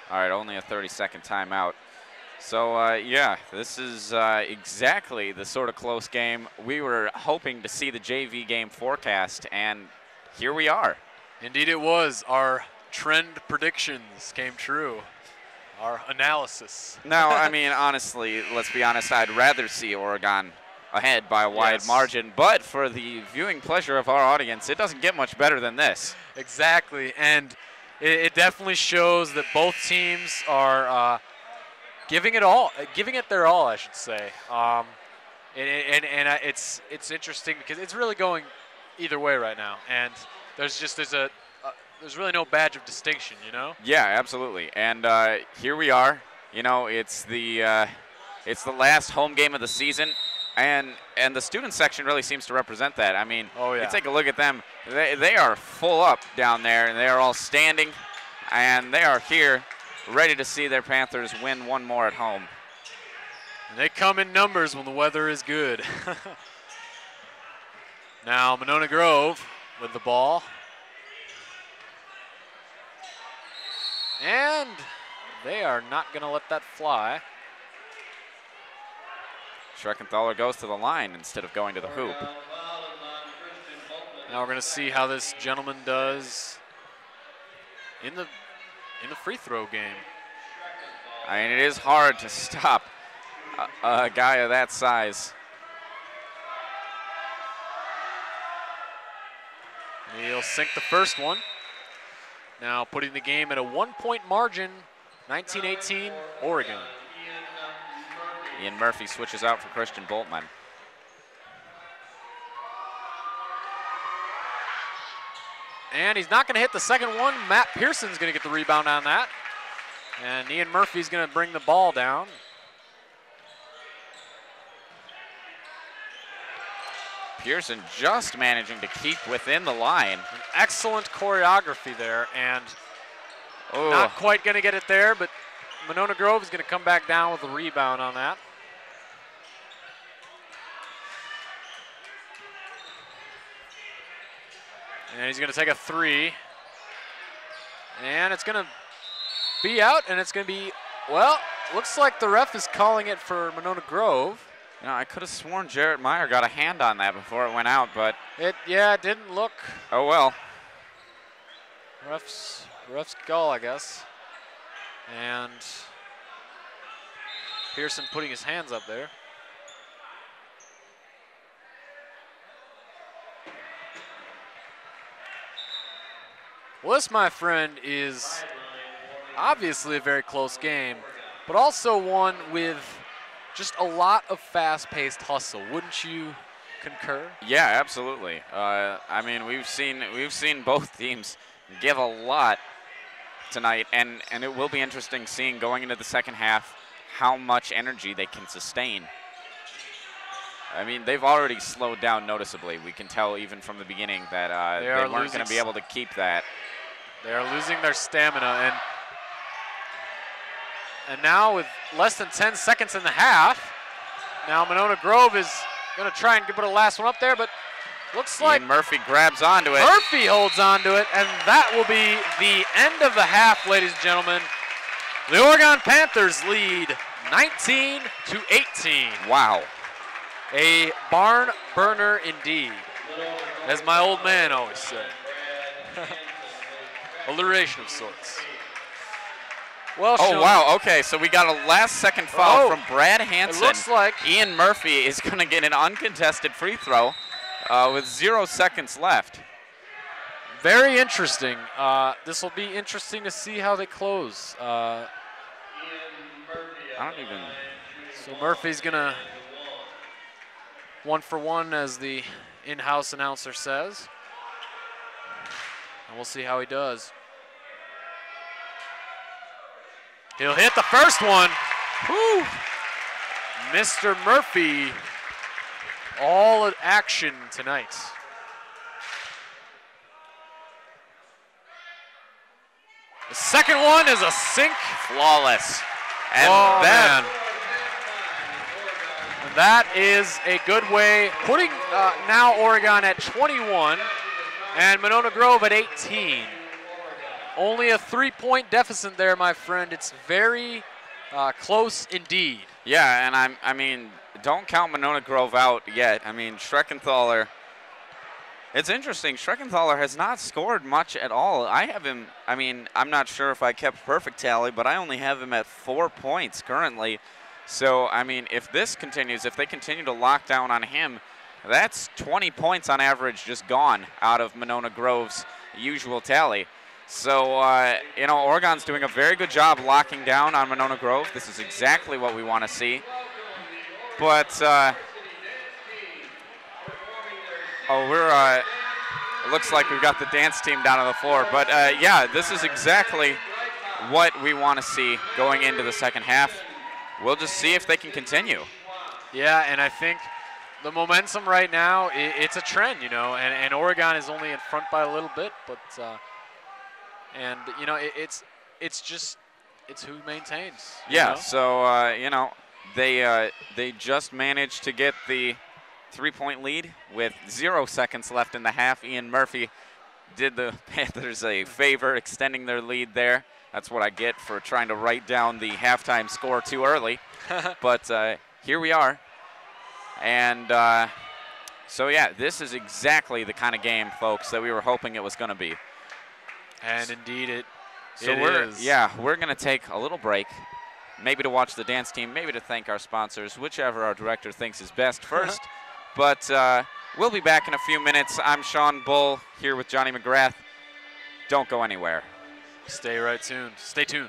D: right, only a 30-second timeout. So, yeah, this is exactly the sort of close game we were hoping to see the JV game forecast, and here we are.
E: Indeed it was. Our trend predictions came true. Our analysis.
D: Now, I mean, honestly, let's be honest, I'd rather see Oregon ahead by a wide margin, but for the viewing pleasure of our audience, it doesn't get much better than this.
E: Exactly, and it definitely shows that both teams are giving it their all, I should say. It's interesting because it's really going either way right now, and there's really no badge of distinction, you know?
D: Yeah, absolutely. And here we are. You know, it's the last home game of the season, and the student section really seems to represent that. I mean, you take a look at them. They are full up down there, and they are all standing, and they are here ready to see their Panthers win one more at home.
E: And they come in numbers when the weather is good. Now Monona Grove with the ball. And they are not going to let that fly.
D: Schreckenthaler goes to the line instead of going to the hoop.
E: Now we're going to see how this gentleman does in the free throw game.
D: I mean, it is hard to stop a guy of that size.
E: He'll sink the first one. Now putting the game at a 1-point margin, 19-18, Oregon.
D: Ian Murphy switches out for Christian Boltman.
E: And he's not going to hit the second one. Matt Pearson's going to get the rebound on that. And Ian Murphy's going to bring the ball down.
D: Pearson just managing to keep within the line.
E: An excellent choreography there, and not quite going to get it there, but Monona Grove is going to come back down with a rebound on that. And he's going to take a 3. And it's going to be out, and it's going to be, well, looks like the ref is calling it for Monona Grove.
D: You know, I could have sworn Jarrett Meyer got a hand on that before it went out, but
E: it didn't look.
D: Oh well.
E: Ref's call, I guess. And Pearson putting his hands up there. Well, this, my friend, is obviously a very close game, but also one with just a lot of fast-paced hustle. Wouldn't you concur?
D: Yeah, absolutely. I mean, we've seen both teams give a lot tonight, and it will be interesting seeing going into the second half how much energy they can sustain. I mean, they've already slowed down noticeably. We can tell even from the beginning that they weren't going to be able to keep that.
E: They are losing their stamina, and now with less than 10 seconds in the half, now Monona Grove is going to try and put a last one up there, but Looks like
D: Ian Murphy grabs onto it.
E: Murphy holds onto it, and that will be the end of the half, ladies and gentlemen. The Oregon Panthers lead 19-18.
D: Wow.
E: A barn burner indeed, as my old man always said. Alliteration of sorts. Well,
D: Oh,
E: Sean,
D: wow. Okay, so we got a last-second foul from Brad Hansen.
E: It looks like
D: Ian Murphy is going to get an uncontested free throw with 0 seconds left.
E: very interesting. This will be interesting to see how they close.
D: I don't even...
E: So Murphy's going to 1 for 1, as the in-house announcer says. And we'll see how he does. He'll hit the first one. Woo! Mr. Murphy, all in action tonight. The second one is a sink.
D: Flawless. And
E: Oh,
D: that...
E: man. And that is a good way, putting now Oregon at 21 and Monona Grove at 18. Only a 3-point deficit there, my friend. It's very close indeed.
D: Yeah, and I mean, don't count Monona Grove out yet. I mean, Schreckenthaler, it's interesting. Schreckenthaler has not scored much at all. I have him, I mean, I'm not sure if I kept perfect tally, but I only have him at 4 points currently. So, I mean, if this continues, if they continue to lock down on him, that's 20 points on average just gone out of Monona Grove's usual tally. So, you know, Oregon's doing a very good job locking down on Monona Grove. This is exactly what we want to see. But, it looks like we've got the dance team down on the floor. But, yeah, this is exactly what we want to see going into the second half. We'll just see if they can continue.
E: Yeah, and I think the momentum right now, it's a trend, you know, and Oregon is only in front by a little bit, but and you know, it's who maintains.
D: Yeah.
E: You know?
D: So you know, they just managed to get the 3-point lead with 0 seconds left in the half. Ian Murphy did the Panthers a favor, extending their lead there. That's what I get for trying to write down the halftime score too early. But here we are. And so, yeah, this is exactly the kind of game, folks, that we were hoping it was going to be.
E: And indeed it is.
D: Yeah, we're going to take a little break, maybe to watch the dance team, maybe to thank our sponsors, whichever our director thinks is best first. But we'll be back in a few minutes. I'm Sean Bull here with Johnny McGrath. Don't go anywhere.
E: Stay right tuned. Stay tuned.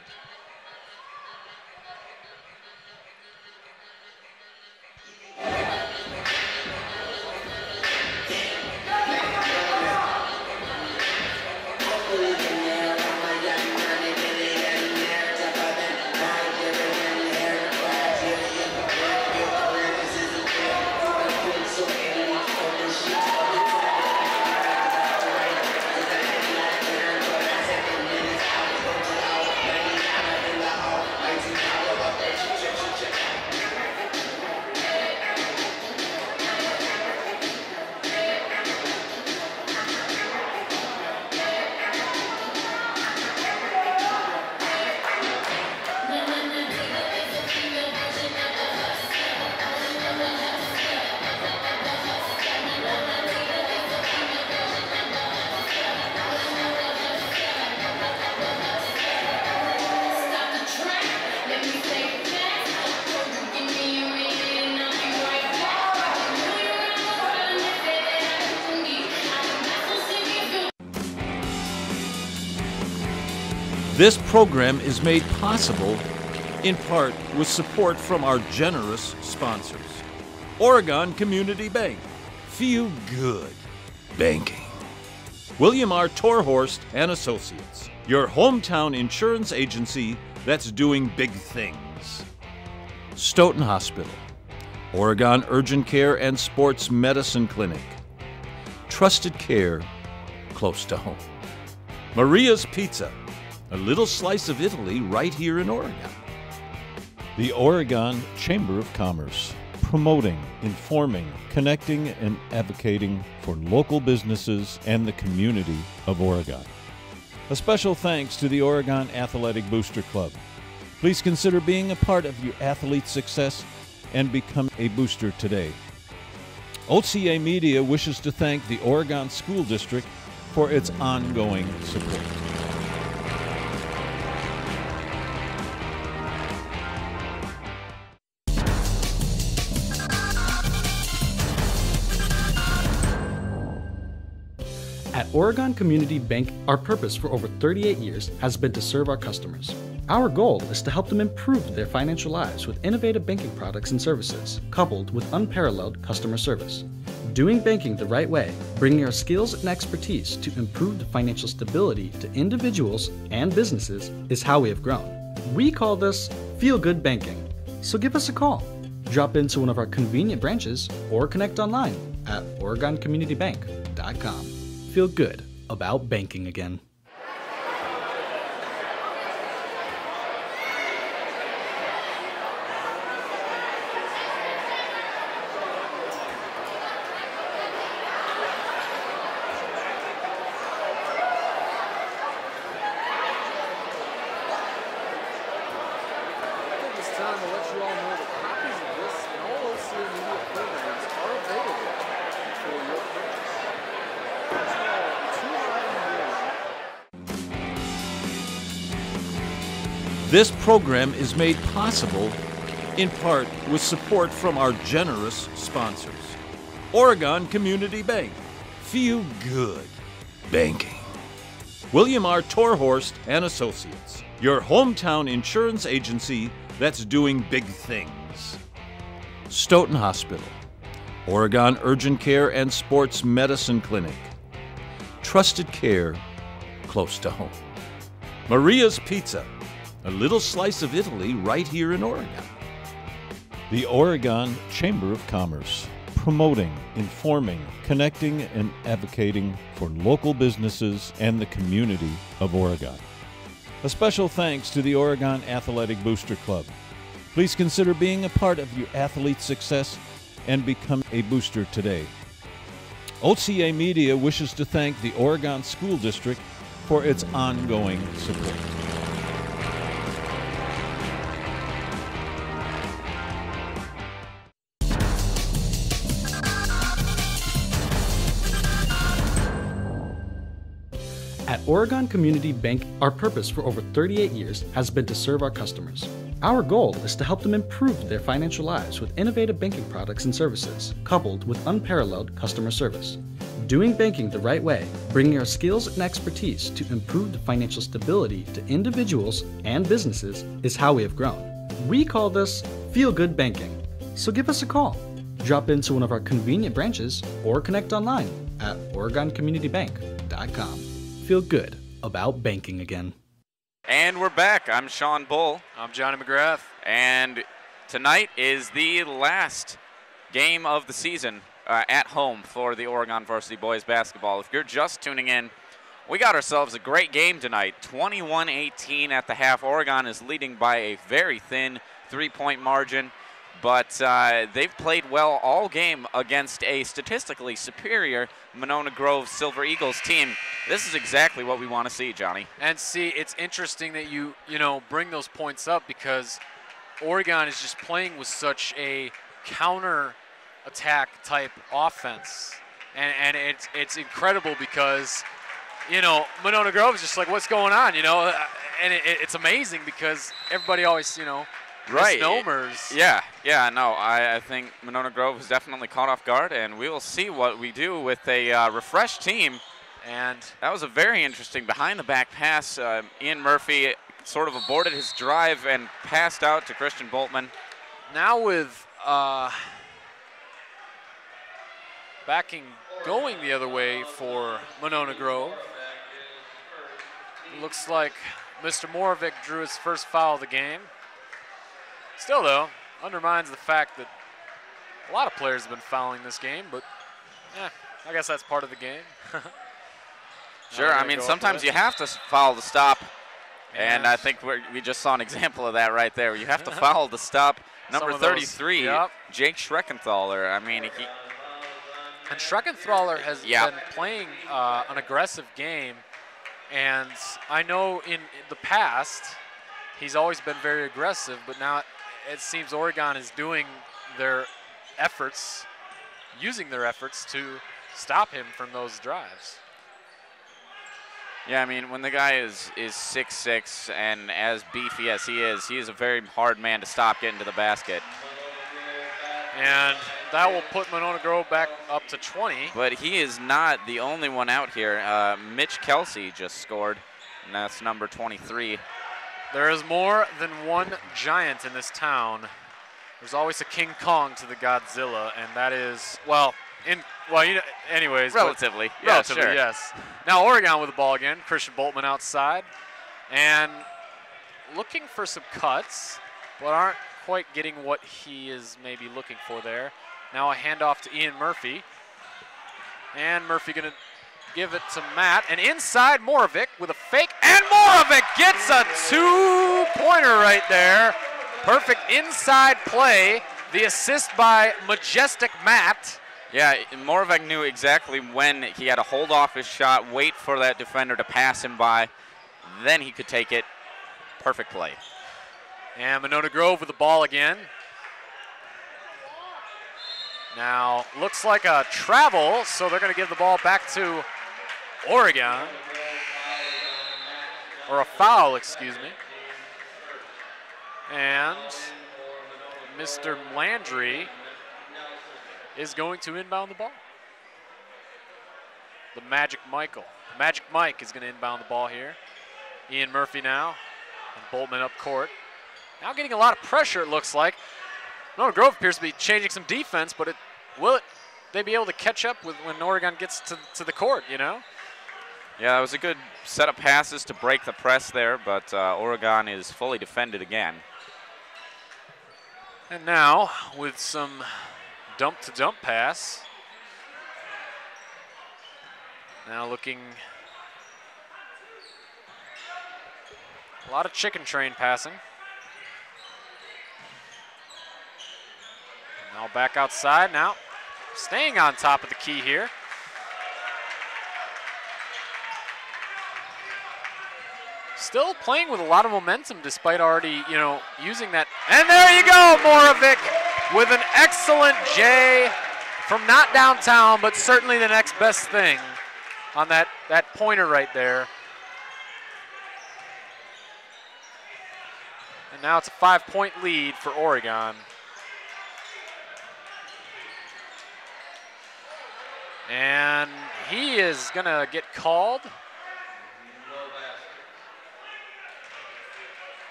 A: This program is made possible in part with support from our generous sponsors. Oregon Community Bank. Feel good banking. William R. Torhorst and Associates, your hometown insurance agency that's doing big things. Stoughton Hospital. Oregon Urgent Care and Sports Medicine Clinic. Trusted care close to home. Maria's Pizza. A little slice of Italy right here in Oregon. The Oregon Chamber of Commerce, promoting, informing, connecting, and advocating for local businesses and the community of Oregon. A special thanks to the Oregon Athletic Booster Club. Please consider being a part of your athlete's success and become a booster today. OCAmedia wishes to thank the Oregon School District for its ongoing support.
B: At Oregon Community Bank, our purpose for over 38 years has been to serve our customers. Our goal is to help them improve their financial lives with innovative banking products and services, coupled with unparalleled customer service. Doing banking the right way, bringing our skills and expertise to improved financial stability to individuals and businesses is how we have grown. We call this feel-good banking. So give us a call. Drop into one of our convenient branches or connect online at OregonCommunityBank.com. Feel good about banking again.
J: It's time to let you all know that copies of this and all OCAmedia programs are available for your purchase.
A: This program is made possible in part with support from our generous sponsors. Oregon Community Bank. Feel good banking. William R. Torhorst and Associates, your hometown insurance agency that's doing big things. Stoughton Hospital. Oregon Urgent Care and Sports Medicine Clinic. Trusted care close to home. Maria's Pizza. A little slice of Italy right here in Oregon. The Oregon Chamber of Commerce, promoting, informing, connecting, and advocating for local businesses and the community of Oregon. A special thanks to the Oregon Athletic Booster Club. Please consider being a part of your athlete's success and become a booster today. OCAmedia wishes to thank the Oregon School District for its ongoing support.
B: At Oregon Community Bank, our purpose for over 38 years has been to serve our customers. Our goal is to help them improve their financial lives with innovative banking products and services, coupled with unparalleled customer service. Doing banking the right way, bringing our skills and expertise to improved financial stability to individuals and businesses is how we have grown. We call this feel-good banking. So give us a call. Drop into one of our convenient branches or connect online at OregonCommunityBank.com. Feel good about banking again.
D: And we're back. I'm Sean Bull.
E: I'm Johnny McGrath.
D: And tonight is the last game of the season at home for the Oregon Varsity boys basketball. If you're just tuning in, we got ourselves a great game tonight. 21-18 at the half. Oregon is leading by a very thin 3-point margin, but they've played well all game against a statistically superior Monona Grove Silver Eagles team. This is exactly what we want to see, Johnny.
E: And see, it's interesting that you bring those points up because Oregon is just playing with such a counter-attack type offense. And it's incredible because, Monona Grove is just like, what's going on, And it's amazing because everybody always, misnomers.
D: Yeah, no, I think Monona Grove is definitely caught off guard, and we will see what we do with a refreshed team. And that was a very interesting behind-the-back pass. Ian Murphy sort of aborted his drive and passed out to Christian Boltman.
E: Now with going the other way for Monona Grove. Looks like Mr. Moravec drew his first foul of the game. Still, though, undermines the fact that a lot of players have been fouling this game, but I guess that's part of the game.
D: Sure, I mean, sometimes you have to foul to stop, and I think we just saw an example of that right there. You have to foul to stop Number
E: some of those-
D: 33,
E: Yep.
D: Jake Schreckenthaler. I mean,
E: And Schreckenthaler has
D: Yep.
E: been playing an aggressive game, and I know in the past he's always been very aggressive, but now it seems Oregon is doing their efforts, using their efforts to stop him from those drives.
D: yeah, I mean, when the guy is 6'6" and as beefy as he is a very hard man to stop getting to the basket.
E: And that will put Monona Grove back up to 20.
D: But he is not the only one out here. Mitch Kelsey just scored, and that's number 23.
E: There is more than one giant in this town. There's always a King Kong to the Godzilla, and that is, anyways.
D: Relatively. Yeah,
E: Relatively,
D: sure.
E: yes. Now Oregon with the ball again. Christian Boltman outside. And looking for some cuts, but aren't quite getting what he is maybe looking for there. Now a handoff to Ian Murphy. And Murphy going to give it to Matt. And inside Moravec with a fake. And Moravec gets a two-pointer right there. Perfect inside play. The assist by Majestic Matt.
D: Yeah, Moravec knew exactly when he had to hold off his shot, wait for that defender to pass him by, then he could take it. Perfect play.
E: And Monona Grove with the ball again. Now, looks like a travel, so they're going to give the ball back to Oregon. Or a foul, excuse me. And Mr. Landry is going to inbound the ball. The Magic Michael. Magic Mike is going to inbound the ball here. Ian Murphy now, and Boltman up court. Now getting a lot of pressure, it looks like. Monona Grove appears to be changing some defense, but will they be able to catch up with when Oregon gets to the court, you know?
D: Yeah, that was a good set of passes to break the press there, but Oregon is fully defended again.
E: And now, with some dump-to-dump pass. Now looking a lot of chicken train passing. Now back outside now. Staying on top of the key here. Still playing with a lot of momentum despite already, using that. And there you go, Moravec with an excellent J from not downtown, but certainly the next best thing on that pointer right there. And now it's a 5-point lead for Oregon. And he is going to get called.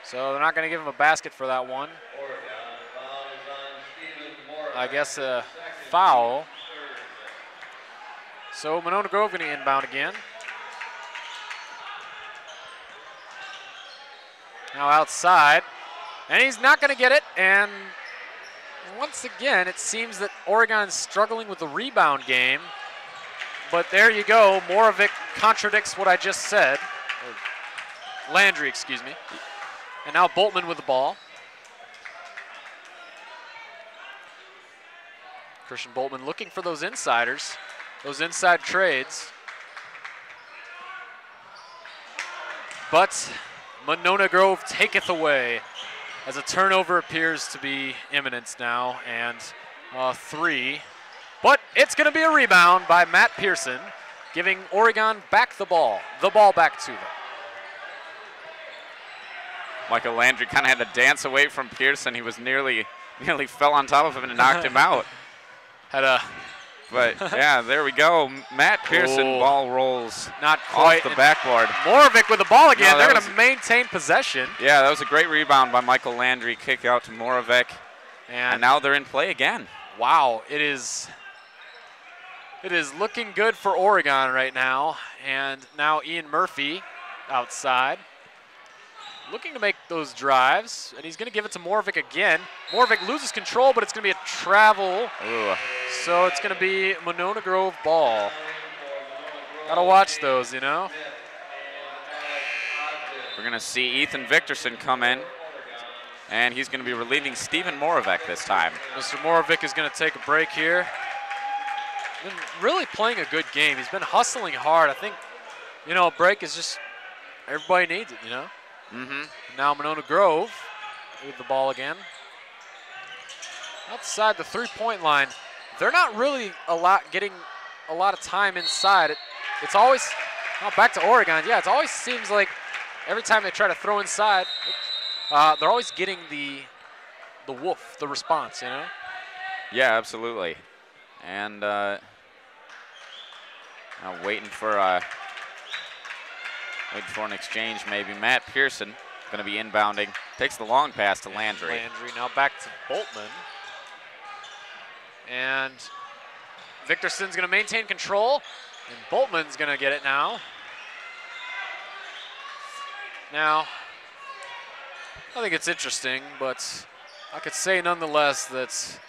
E: So they're not going to give him a basket for that one. I guess a foul. So Monona Grove going to inbound again. Now outside. And he's not going to get it. And once again, it seems that Oregon's struggling with the rebound game. But there you go. Moravec contradicts what I just said. Or Landry, excuse me. And now Boltman with the ball. Christian Boltman looking for those insiders, those inside trades. But Monona Grove taketh away as a turnover appears to be imminent now, and 3. But it's going to be a rebound by Matt Pearson, giving Oregon back the ball back to them.
D: Michael Landry kind of had to dance away from Pearson. He was nearly fell on top of him and knocked him out. But yeah, there we go. Matt Pearson ball rolls
E: not quite
D: off the backboard.
E: Moravec with the ball again.
D: No,
E: they're going to maintain possession.
D: Yeah, that was a great rebound by Michael Landry. Kick out to Moravec. And now they're in play again.
E: Wow, it is looking good for Oregon right now. And now Ian Murphy outside, looking to make those drives, and he's going to give it to Moravec again. Moravec loses control, but it's going to be a travel.
D: Ooh.
E: So it's going to be Monona Grove ball. Gotta watch those,
D: We're going to see Ethan Victorson come in And he's going to be relieving Steven Moravec this time.
E: Mr. Moravec is going to take a break here. Been really playing a good game. He's been hustling hard. I think, you know, a break is just, everybody needs it, you know?
D: Mm-hmm.
E: Now Monona Grove with the ball again. Outside the three-point line. They're not really getting a lot of time inside. It's always, back to Oregon. Yeah, it always seems like every time they try to throw inside, they're always getting the response, you know?
D: Yeah, absolutely. And now waiting for an exchange maybe. Matt Pearson going to be inbounding. Takes the long pass to Landry.
E: Landry now back to Boltman. And Victorson's going to maintain control. And Boltman's going to get it now. Now, I think it's interesting, but I could say nonetheless that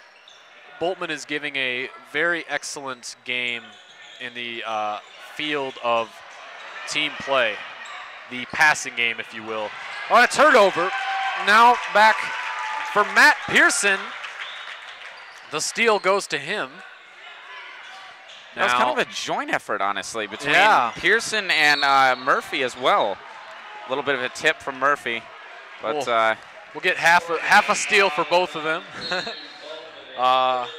E: Boltman is giving a very excellent game in the field of team play, the passing game, if you will. On a turnover, now back for Matt Pearson. The steal goes to him.
D: That was kind of a joint effort, honestly, between Pearson and Murphy as well. A little bit of a tip from Murphy, but
E: we'll get half a steal for both of them. But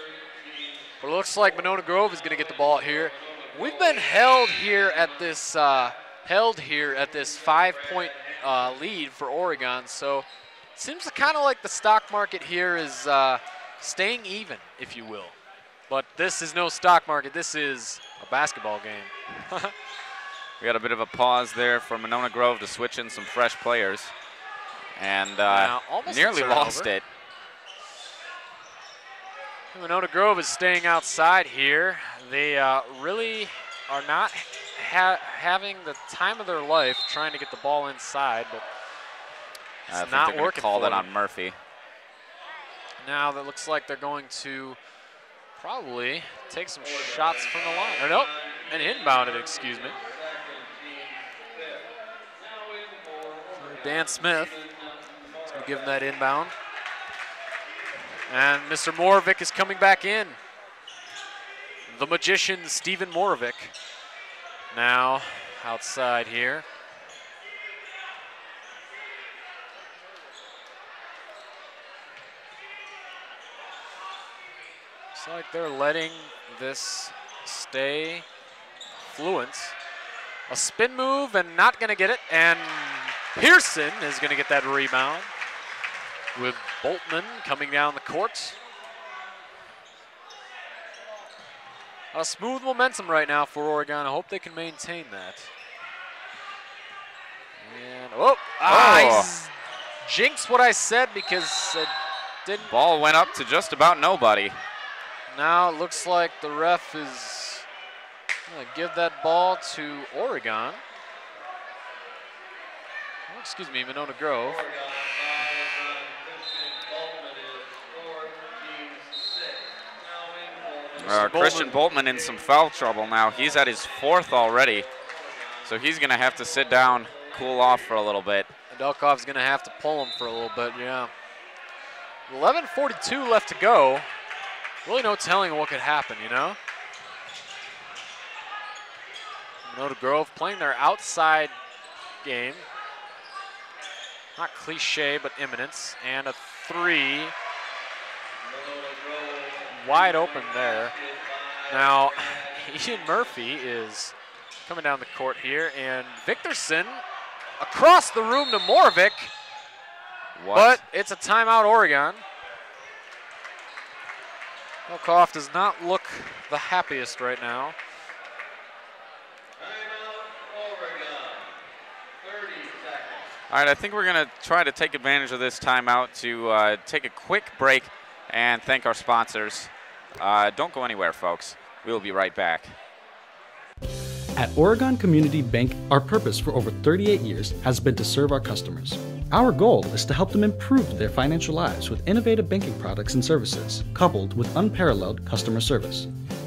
E: it looks like Monona Grove is going to get the ball here. We've been held here at this 5-point lead for Oregon, so it seems kind of like the stock market here is staying even, if you will. But this is no stock market. This is a basketball game.
D: We got a bit of a pause there for Monona Grove to switch in some fresh players, and nearly lost it.
E: Monona Grove is staying outside here. They really are not having the time of their life trying to get the ball inside, but it's not working.
D: Call that on Murphy.
E: Now that looks like they're going to probably take some shots from the line. Or nope, and inbounded, excuse me. Dan Smith is going to give him that inbound. And Mr. Moravec is coming back in. The magician, Steven Moravec. Now outside here. Looks like they're letting this stay fluent. A spin move and not going to get it. And Pearson is going to get that rebound with Boltman coming down the court. A smooth momentum right now for Oregon. I hope they can maintain that. And I jinxed what I said because it didn't.
D: Ball went up to just about nobody.
E: Now it looks like the ref is going to give that ball to Oregon. Oh, excuse me, Monona Grove.
D: Christian Boltman in some foul trouble now. He's at his 4th already, so he's going to have to sit down, cool off for a little bit.
E: Adelkov's going to have to pull him for a little bit, yeah. 11:42 left to go. Really no telling what could happen, you know? Monona Grove playing their outside game. Not cliche, but imminence. And a 3. Wide open there. Now, Ian Murphy is coming down the court here, and Victorson across the room to Moravec. But it's a timeout, Oregon. Elkoff does not look the happiest right now.
D: All right, I think we're going to try to take advantage of this timeout to take a quick break and thank our sponsors. Don't go anywhere, folks. We'll be right back.
B: At Oregon Community Bank, our purpose for over 38 years has been to serve our customers. Our goal is to help them improve their financial lives with innovative banking products and services, coupled with unparalleled customer service.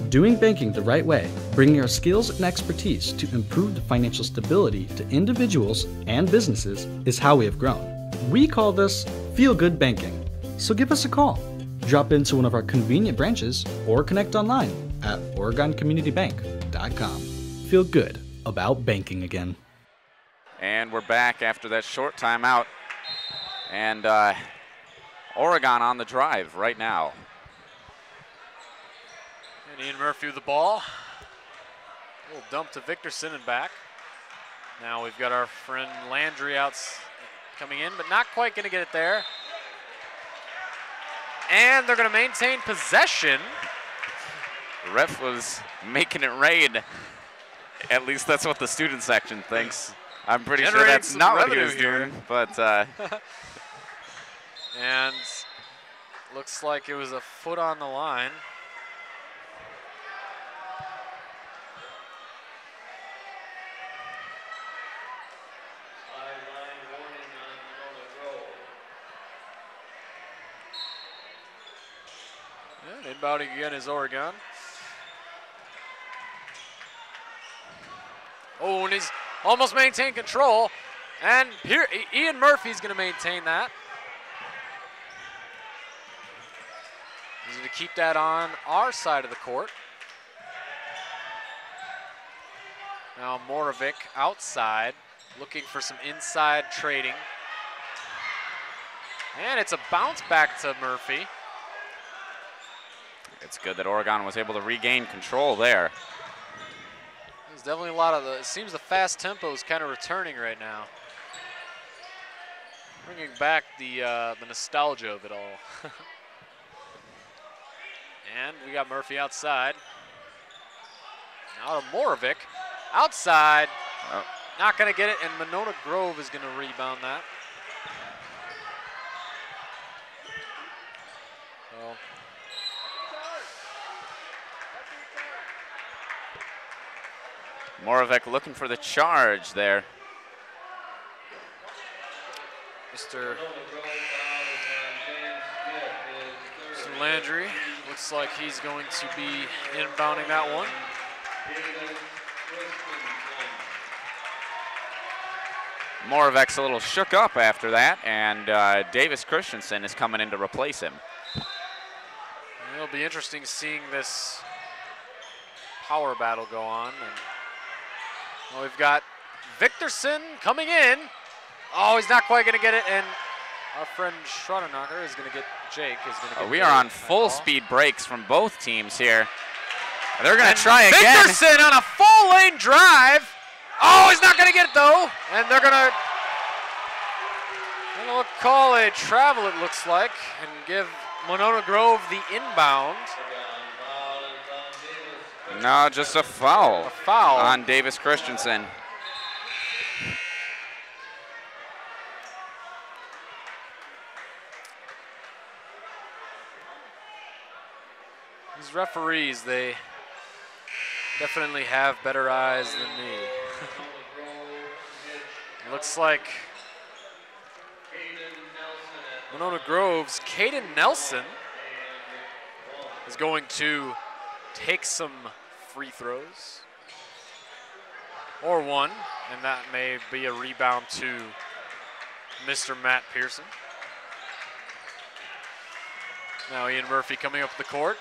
B: Doing banking the right way, bringing our skills and expertise to improved financial stability to individuals and businesses is how we have grown. We call this Feel Good Banking. So give us a call. Drop into one of our convenient branches or connect online at OregonCommunityBank.com. Feel good about banking again.
D: And we're back after that short timeout. And Oregon on the drive right now.
E: And Ian Murphy with the ball. A little dump to Victorson and back. Now we've got our friend Landry out coming in, but not quite going to get it there. And they're going to maintain possession.
D: The ref was making it rain. At least that's what the student section thinks. I'm pretty sure that's not what he was doing, but
E: and looks like it was a foot on the line. And inbounding again is Oregon. Oh, and he's almost maintained control. And here, Ian Murphy's going to maintain that. He's going to keep that on our side of the court. Now Moravec outside, looking for some inside trading. And it's a bounce back to Murphy.
D: It's good that Oregon was able to regain control there.
E: There's definitely a lot of it seems the fast tempo is kind of returning right now. Bringing back the nostalgia of it all. And we got Murphy outside. Now to Moravec. Outside.
D: Oh.
E: Not going to get it, and Monona Grove is going to rebound that. So.
D: Moravec looking for the charge there.
E: Mr. Landry looks like he's going to be inbounding that one.
D: Moravec's a little shook up after that, and Davis Christensen is coming in to replace him.
E: It'll be interesting seeing this power battle go on. And well, we've got Victorson coming in. Oh, he's not quite going to get it, and our friend Schrodenacher is going to get Jake. Is going to get
D: we are on full speed breaks from both teams here. They're going to try again.
E: Victorson on a full lane drive. Oh, he's not going to get it though, and they're going to call a travel, it looks like, and give Monona Grove the inbound.
D: No, just a foul.
E: A foul
D: on Davis Christensen.
E: These referees, they definitely have better eyes than me. Looks like Monona Grove's Caden Nelson is going to take some free throws. Or one, and that may be a rebound to Mr. Matt Pearson. Now Ian Murphy coming up the court.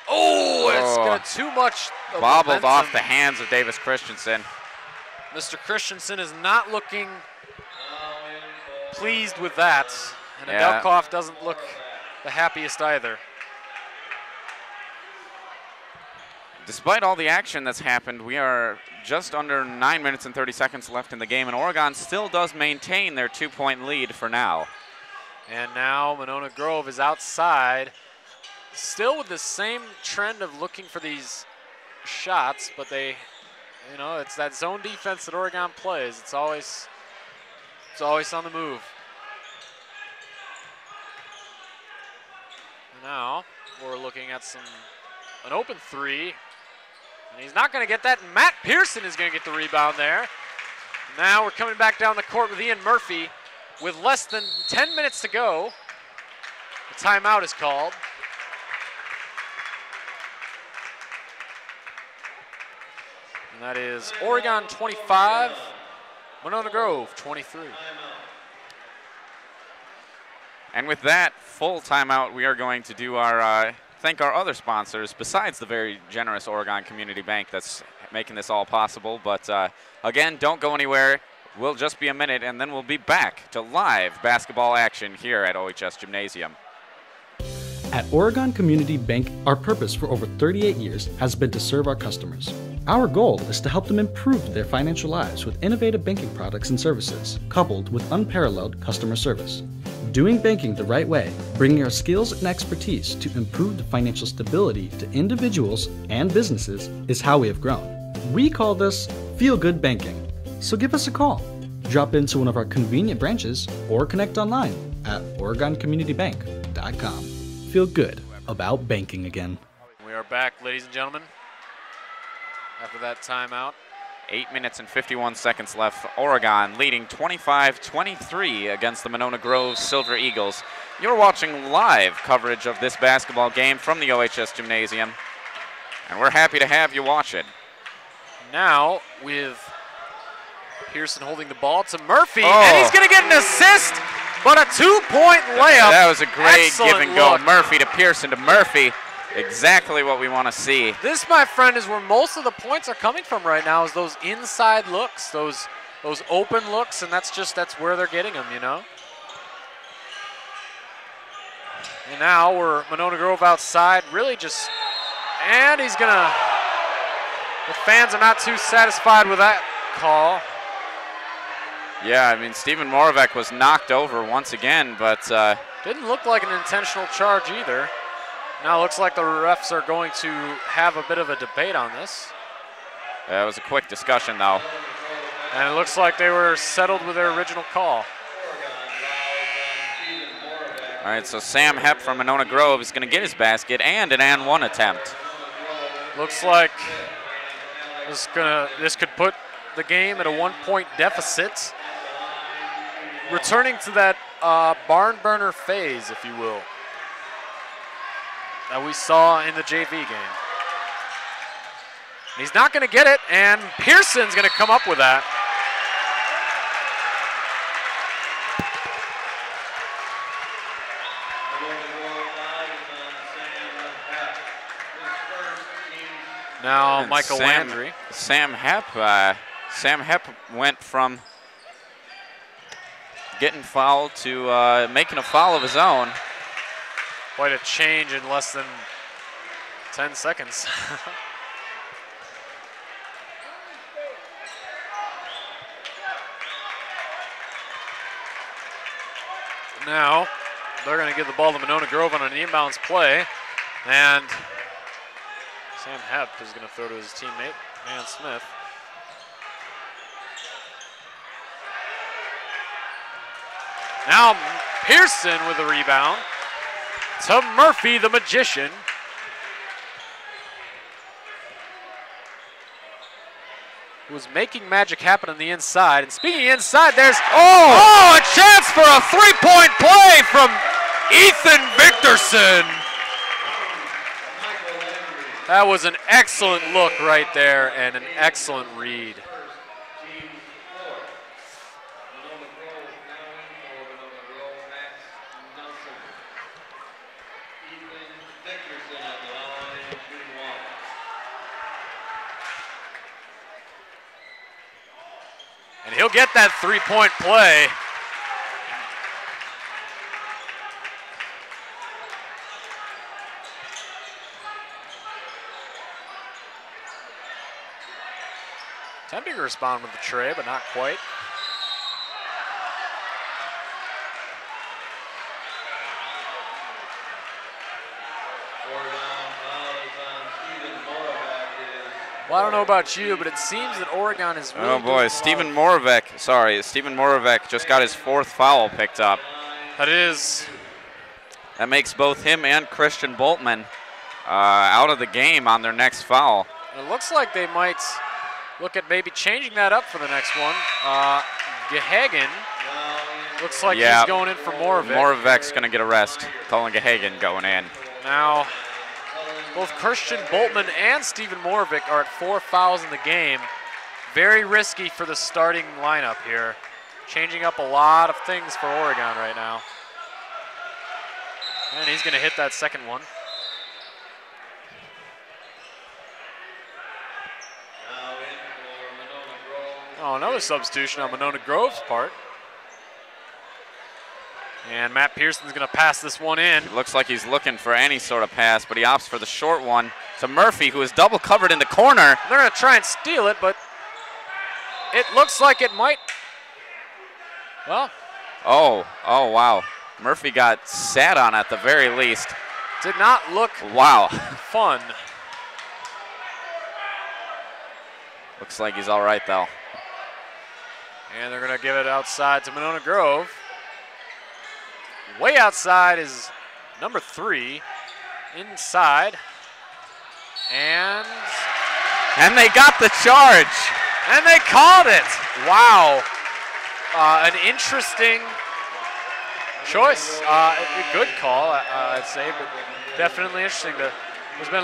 E: Oh, it's got too much
D: bobbled
E: momentum.
D: Off the hands of Davis Christensen.
E: Mr. Christensen is not looking pleased with that, and Adelkoff doesn't look the happiest either.
D: Despite all the action that's happened, we are just under 9 minutes and 30 seconds left in the game, and Oregon still does maintain their 2-point lead for now.
E: And now Monona Grove is outside, still with the same trend of looking for these shots, but they, you know, it's that zone defense that Oregon plays. It's always on the move. Now we're looking at an open three, and he's not going to get that. And Matt Pearson is going to get the rebound there. Now we're coming back down the court with Ian Murphy with less than 10 minutes to go. The timeout is called. And that is Oregon 25, Monona Grove, 23.
D: And with that full timeout, we are going to do our thank our other sponsors besides the very generous Oregon Community Bank that's making this all possible. But again, don't go anywhere. We'll just be a minute, and then we'll be back to live basketball action here at OHS Gymnasium.
B: At Oregon Community Bank, our purpose for over 38 years has been to serve our customers. Our goal is to help them improve their financial lives with innovative banking products and services, coupled with unparalleled customer service. Doing banking the right way, bringing our skills and expertise to improve the financial stability to individuals and businesses is how we have grown. We call this Feel Good Banking. So give us a call. Drop into one of our convenient branches or connect online at OregonCommunityBank.com. Feel good about banking again.
E: We are back, ladies and gentlemen, after that timeout.
D: 8 minutes and 51 seconds left. Oregon leading 25-23 against the Monona Grove Silver Eagles. You're watching live coverage of this basketball game from the OHS Gymnasium, and we're happy to have you watch it.
E: Now with Pearson holding the ball to Murphy, and he's going to get an assist, but a two-point layup.
D: That was a great
E: Excellent
D: give and go.
E: look.
D: Murphy to Pearson to Murphy. Exactly what we want to see.
E: This, my friend, is where most of the points are coming from right now, is those inside looks, those open looks, and that's where they're getting them, you know? And now we're Monona Grove outside, really just, and he's going to, the fans are not too satisfied with that call.
D: Yeah, I mean, Stephen Moravec was knocked over once again, but
E: didn't look like an intentional charge either. Now it looks like the refs are going to have a bit of a debate on this.
D: It was a quick discussion, though.
E: And it looks like they were settled with their original call.
D: All right, so Sam Hepp from Monona Grove is going to get his basket and an and one attempt.
E: Looks like this could put the game at a 1-point deficit. Returning to that barn burner phase, if you will, that we saw in the JV game. He's not going to get it, and Pearson's going to come up with that. Now
D: And
E: Michael Landry.
D: Sam Hepp went from getting fouled to making a foul of his own.
E: Quite a change in less than 10 seconds. Now, they're going to give the ball to Monona Grove on an inbounds play. And Sam Hepp is going to throw to his teammate, Dan Smith. Now, Pearson with the rebound to Murphy, the magician. Who's making magic happen on the inside. And speaking inside, there's a chance for a three-point play from Ethan Victorson. That was an excellent look right there and an excellent read. And he'll get that three-point play. Attempting to respond with the tray, but not quite. Well, I don't know about you, but it seems that Oregon is really
D: Stephen Moravec just got his fourth foul picked up. That makes both him and Christian Boltman out of the game on their next foul.
E: It looks like they might look at maybe changing that up for the next one. Gehagen looks like he's going in for Moravec.
D: Moravec's going to get a rest. Colin Gehagen going in.
E: Now, both Christian Boltman and Stephen Moravec are at 4 fouls in the game. very risky for the starting lineup here. Changing up a lot of things for Oregon right now. And he's going to hit that second one. Oh, another substitution on Monona Grove's part. And Matt Pearson's going to pass this one in.
D: It looks like he's looking for any sort of pass, but he opts for the short one to Murphy, who is double covered in the corner.
E: They're going to try and steal it, but it looks like it might. Well.
D: Oh, wow. Murphy got sat on at the very least.
E: Did not look
D: wow
E: fun.
D: Looks like he's all right, though.
E: And they're going to give it outside to Monona Grove. Way outside is number 3. Inside. And
D: they got the charge.
E: And they called it. Wow. An interesting choice. A good call, I'd say, but definitely interesting. There's been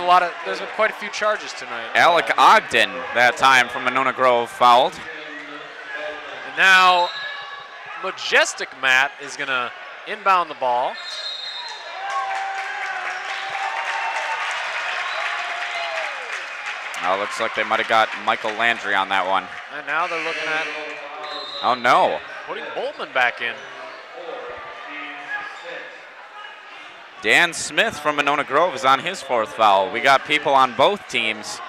E: quite a few charges tonight.
D: Alec Ogden that time from Monona Grove fouled.
E: And now Majestic Matt is going to inbound the ball.
D: Looks like they might have got Michael Landry on that one.
E: And now they're looking at
D: oh no,
E: putting Boltman back in.
D: Dan Smith from Monona Grove is on his 4th foul. We got people on both teams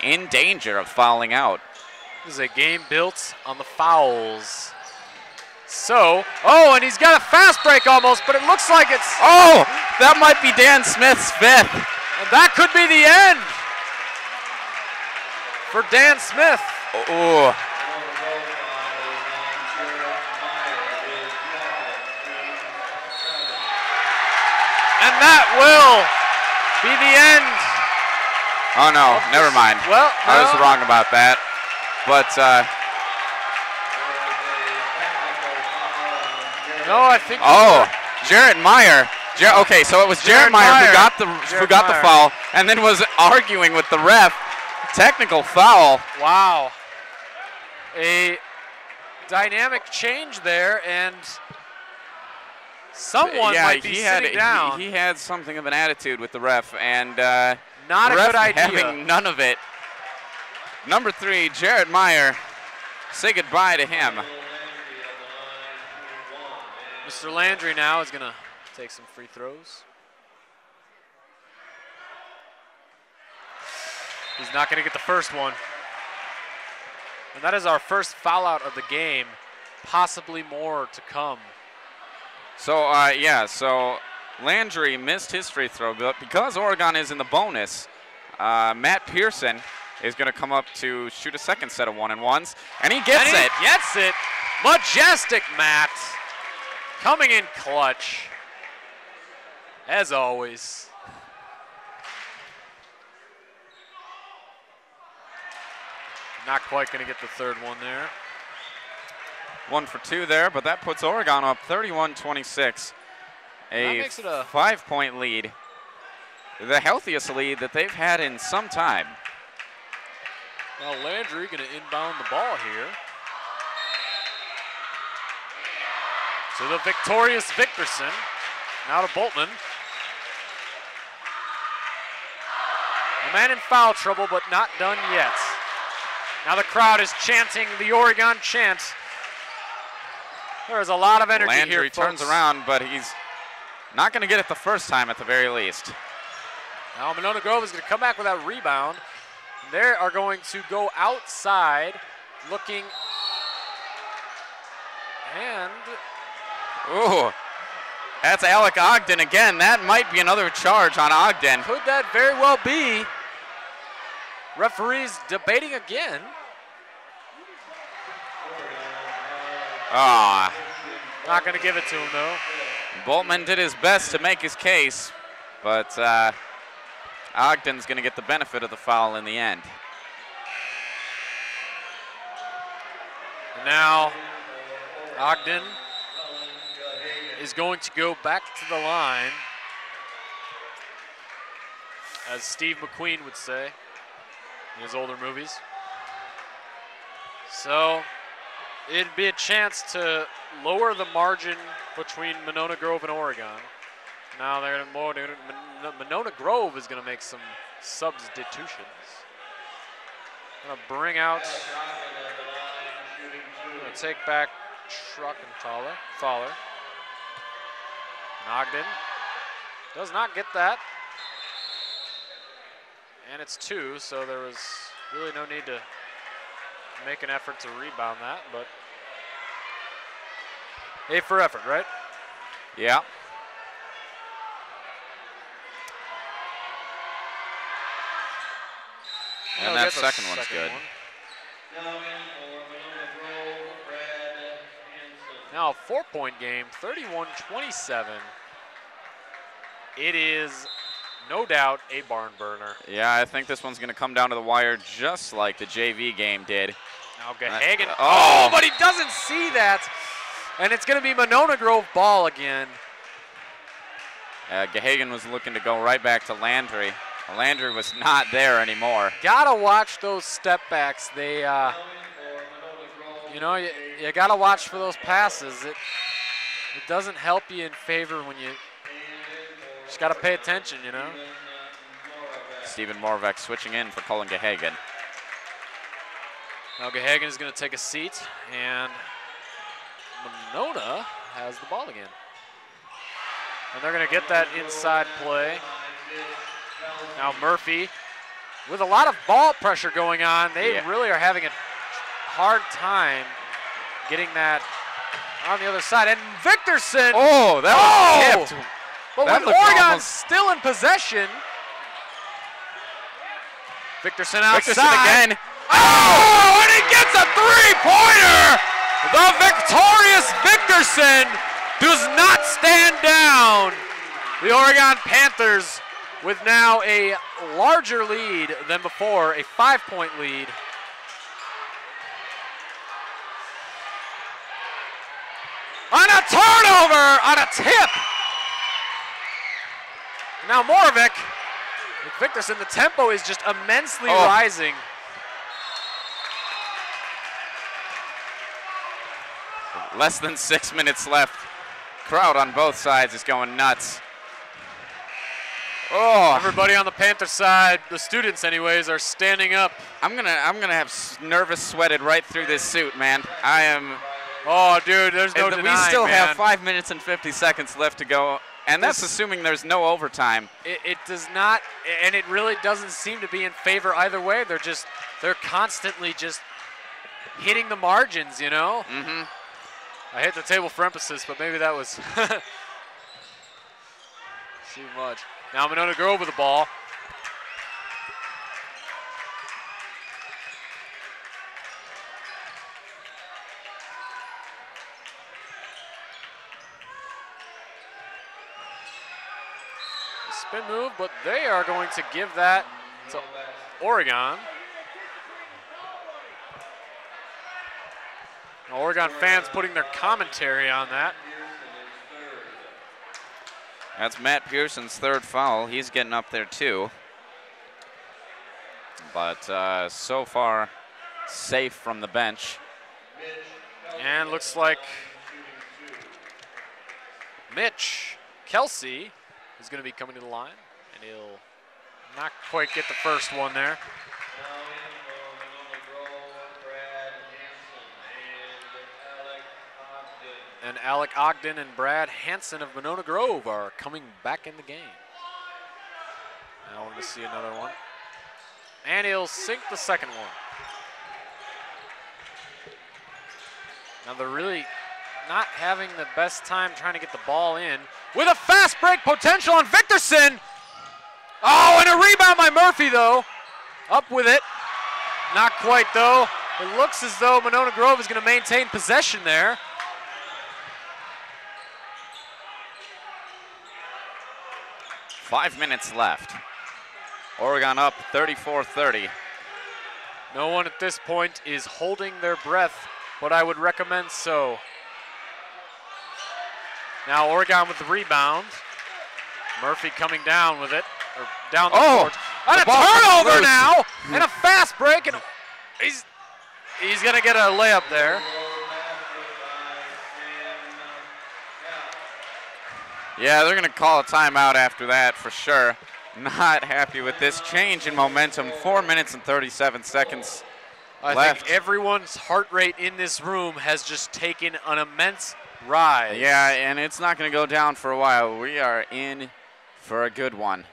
D: in danger of fouling out.
E: This is a game built on the fouls. So, oh, and he's got a fast break almost, but it looks like it's.
D: Oh, that might be Dan Smith's 5th.
E: And that could be the end for Dan Smith.
D: Oh.
E: And that will be the end.
D: Oh no, never mind.
E: Well, no.
D: I was wrong about that. But
E: no, I think.
D: Oh, Jarrett Meyer. Okay, so it was Jarrett Meyer who got the foul, and then was arguing with the ref. Technical foul.
E: Wow. A dynamic change there, and someone might be sitting down.
D: He had something of an attitude with the ref, and
E: not a good idea.
D: Having none of it. Number 3, Jarrett Meyer. Say goodbye to him.
E: Mr. Landry now is going to take some free throws. He's not going to get the first one. And that is our first foul out of the game. Possibly more to come.
D: So, so Landry missed his free throw, but because Oregon is in the bonus, Matt Pearson is going to come up to shoot a second set of 1-and-1s, and he gets it.
E: Gets it. Majestic Matt coming in clutch, as always. Not quite going to get the third one there.
D: 1 for 2 there, but that puts Oregon up 31-26. A 5-point lead. The healthiest lead that they've had in some time.
E: Well, Landry going to inbound the ball here. To the victorious Victorson. Now to Boltman. A man in foul trouble, but not done yet. Now the crowd is chanting the Oregon chant. There is a lot of energy
D: Landry
E: here,
D: turns around, but he's not going to get it the first time at the very least.
E: Now Monona Grove is going to come back with that rebound. They are going to go outside looking. And.
D: Ooh. That's Alec Ogden again. That might be another charge on Ogden.
E: Could that very well be? Referees debating again. Not going to give it to him, though.
D: Boltman did his best to make his case, but Ogden's going to get the benefit of the foul in the end.
E: And now Ogden is going to go back to the line, as Steve McQueen would say in his older movies. So it'd be a chance to lower the margin between Monona Grove and Oregon. Now Monona Grove is going to make some substitutions. Going to bring out, going to take back Thaler. And Ogden does not get that. And it's 2, so there was really no need to make an effort to rebound that, but A for effort, right?
D: Yeah. And that second one's good.
E: Now a 4-point game, 31-27. It is no doubt a barn burner.
D: Yeah, I think this one's going to come down to the wire just like the JV game did.
E: Now Gahagan, oh, but he doesn't see that. And it's going to be Monona Grove ball again.
D: Gahagan was looking to go right back to Landry. Landry was not there anymore.
E: Gotta watch those step backs. They, you know, you gotta watch for those passes. It doesn't help you in favor when you just gotta pay attention, you know.
D: Stephen Moravec switching in for Colin Gahagan.
E: Now Gahagan is gonna take a seat, and Monona has the ball again. And they're gonna get that inside play. Now Murphy, with a lot of ball pressure going on, they really are having a hard time getting that on the other side. And Victorson.
D: Oh, that was tipped.
E: But
D: that
E: with Oregon still in possession, Victorson outside.
D: Victorson again. Oh, and he gets a three-pointer. The victorious Victorson does not stand down. The Oregon Panthers with now a larger lead than before, a 5-point lead. On a turnover, on a tip. Now Moravec, with Victorson, the tempo is just immensely rising. Less than 6 minutes left. Crowd on both sides is going nuts. Oh,
E: everybody on the Panther side, the students anyways, are standing up.
D: I'm gonna have nervous sweated right through this suit, man. I am.
E: Oh, dude, there's no denying,
D: we still
E: man.
D: have 5 minutes and 50 seconds left to go, and that's assuming there's no overtime.
E: It does not, and it really doesn't seem to be in favor either way. They're constantly just hitting the margins, you know.
D: Mm-hmm.
E: I hit the table for emphasis, but maybe that was too much. Now Monona Grove with the ball. A spin move, but they are going to give that to Oregon. Now Oregon fans putting their commentary on that.
D: That's Matt Pearson's third foul. He's getting up there too. But so far, safe from the bench.
E: And looks like Mitch Kelsey is going to be coming to the line, and he'll not quite get the first one there. And Alec Ogden and Brad Hansen of Monona Grove are coming back in the game. Now we're going to see another one. And he'll sink the second one. Now they're really not having the best time trying to get the ball in. With a fast break potential on Victorson. Oh, and a rebound by Murphy though. Up with it. Not quite though. It looks as though Monona Grove is going to maintain possession there.
D: Five minutes left. Oregon up 34-30.
E: No one at this point is holding their breath, but I would recommend so. Now Oregon with the rebound. Murphy coming down with it, or down the court. And a turnover now, and a fast break, and he's going to get a layup there.
D: Yeah, they're going to call a timeout after that for sure. Not happy with this change in momentum. 4 minutes and 37 seconds
E: I
D: left.
E: think everyone's heart rate in this room has just taken an immense rise.
D: Yeah, and it's not going to go down for a while. We are in for a good one.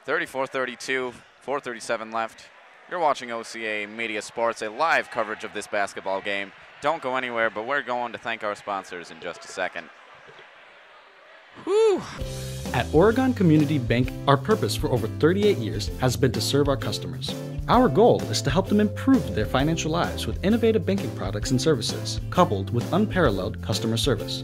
D: 34-32, 4:37 left. You're watching OCAmedia Sports, a live coverage of this basketball game. Don't go anywhere, but we're going to thank our sponsors in just a second. Whew.
B: At Oregon Community Bank, our purpose for over 38 years has been to serve our customers. Our goal is to help them improve their financial lives with innovative banking products and services, coupled with unparalleled customer service.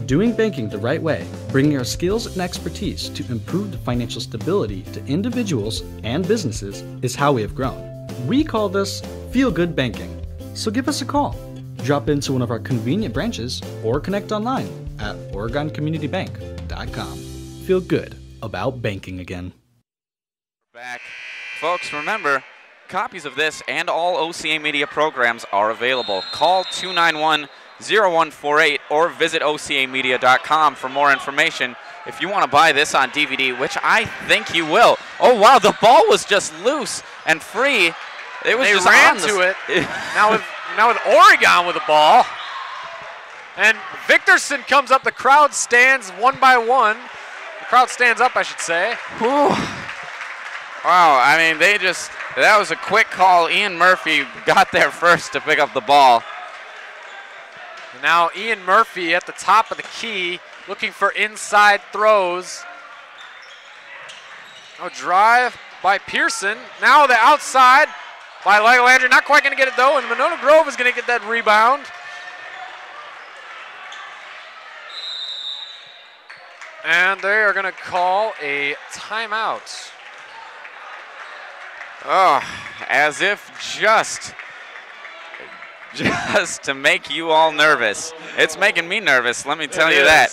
B: Doing banking the right way, bringing our skills and expertise to improve the financial stability to individuals and businesses is how we have grown. We call this Feel Good Banking. So give us a call. Drop into one of our convenient branches or connect online at OregonCommunityBank.com. Feel good about banking again.
D: Back. Folks, remember, copies of this and all OCAmedia programs are available. Call 291-0148 or visit OCAmedia.com for more information if you want to buy this on DVD, which I think you will. Oh, wow, the ball was just loose and free. It was
E: they
D: just
E: ran
D: on
E: to it. now with Oregon with the ball. And Victorson comes up. The crowd stands one by one. The crowd stands up, I should say.
D: Whew. Wow, I mean, that was a quick call. Ian Murphy got there first to pick up the ball.
E: And now Ian Murphy at the top of the key, looking for inside throws. Oh, drive by Pearson. Now the outside by Landry. Not quite going to get it, though, and Monona Grove is going to get that rebound. And they are going to call a timeout.
D: Oh, as if just to make you all nervous. It's making me nervous, let me tell you that.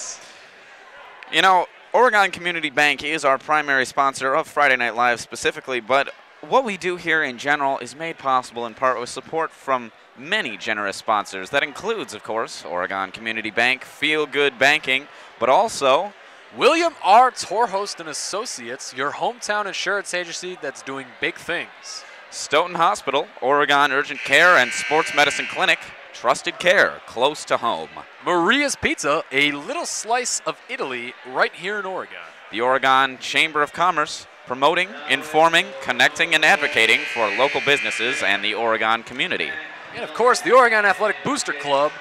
D: You know, Oregon Community Bank is our primary sponsor of Friday Night Live specifically, but what we do here in general is made possible in part with support from many generous sponsors. That includes, of course, Oregon Community Bank, Feel Good Banking, but also
E: William R. Torhost and Associates, your hometown insurance agency that's doing big things.
D: Stoughton Hospital, Oregon Urgent Care and Sports Medicine Clinic, trusted care close to home.
E: Maria's Pizza, a little slice of Italy right here in Oregon.
D: The Oregon Chamber of Commerce, promoting, informing, connecting, and advocating for local businesses and the Oregon community.
E: And of course, the Oregon Athletic Booster Club.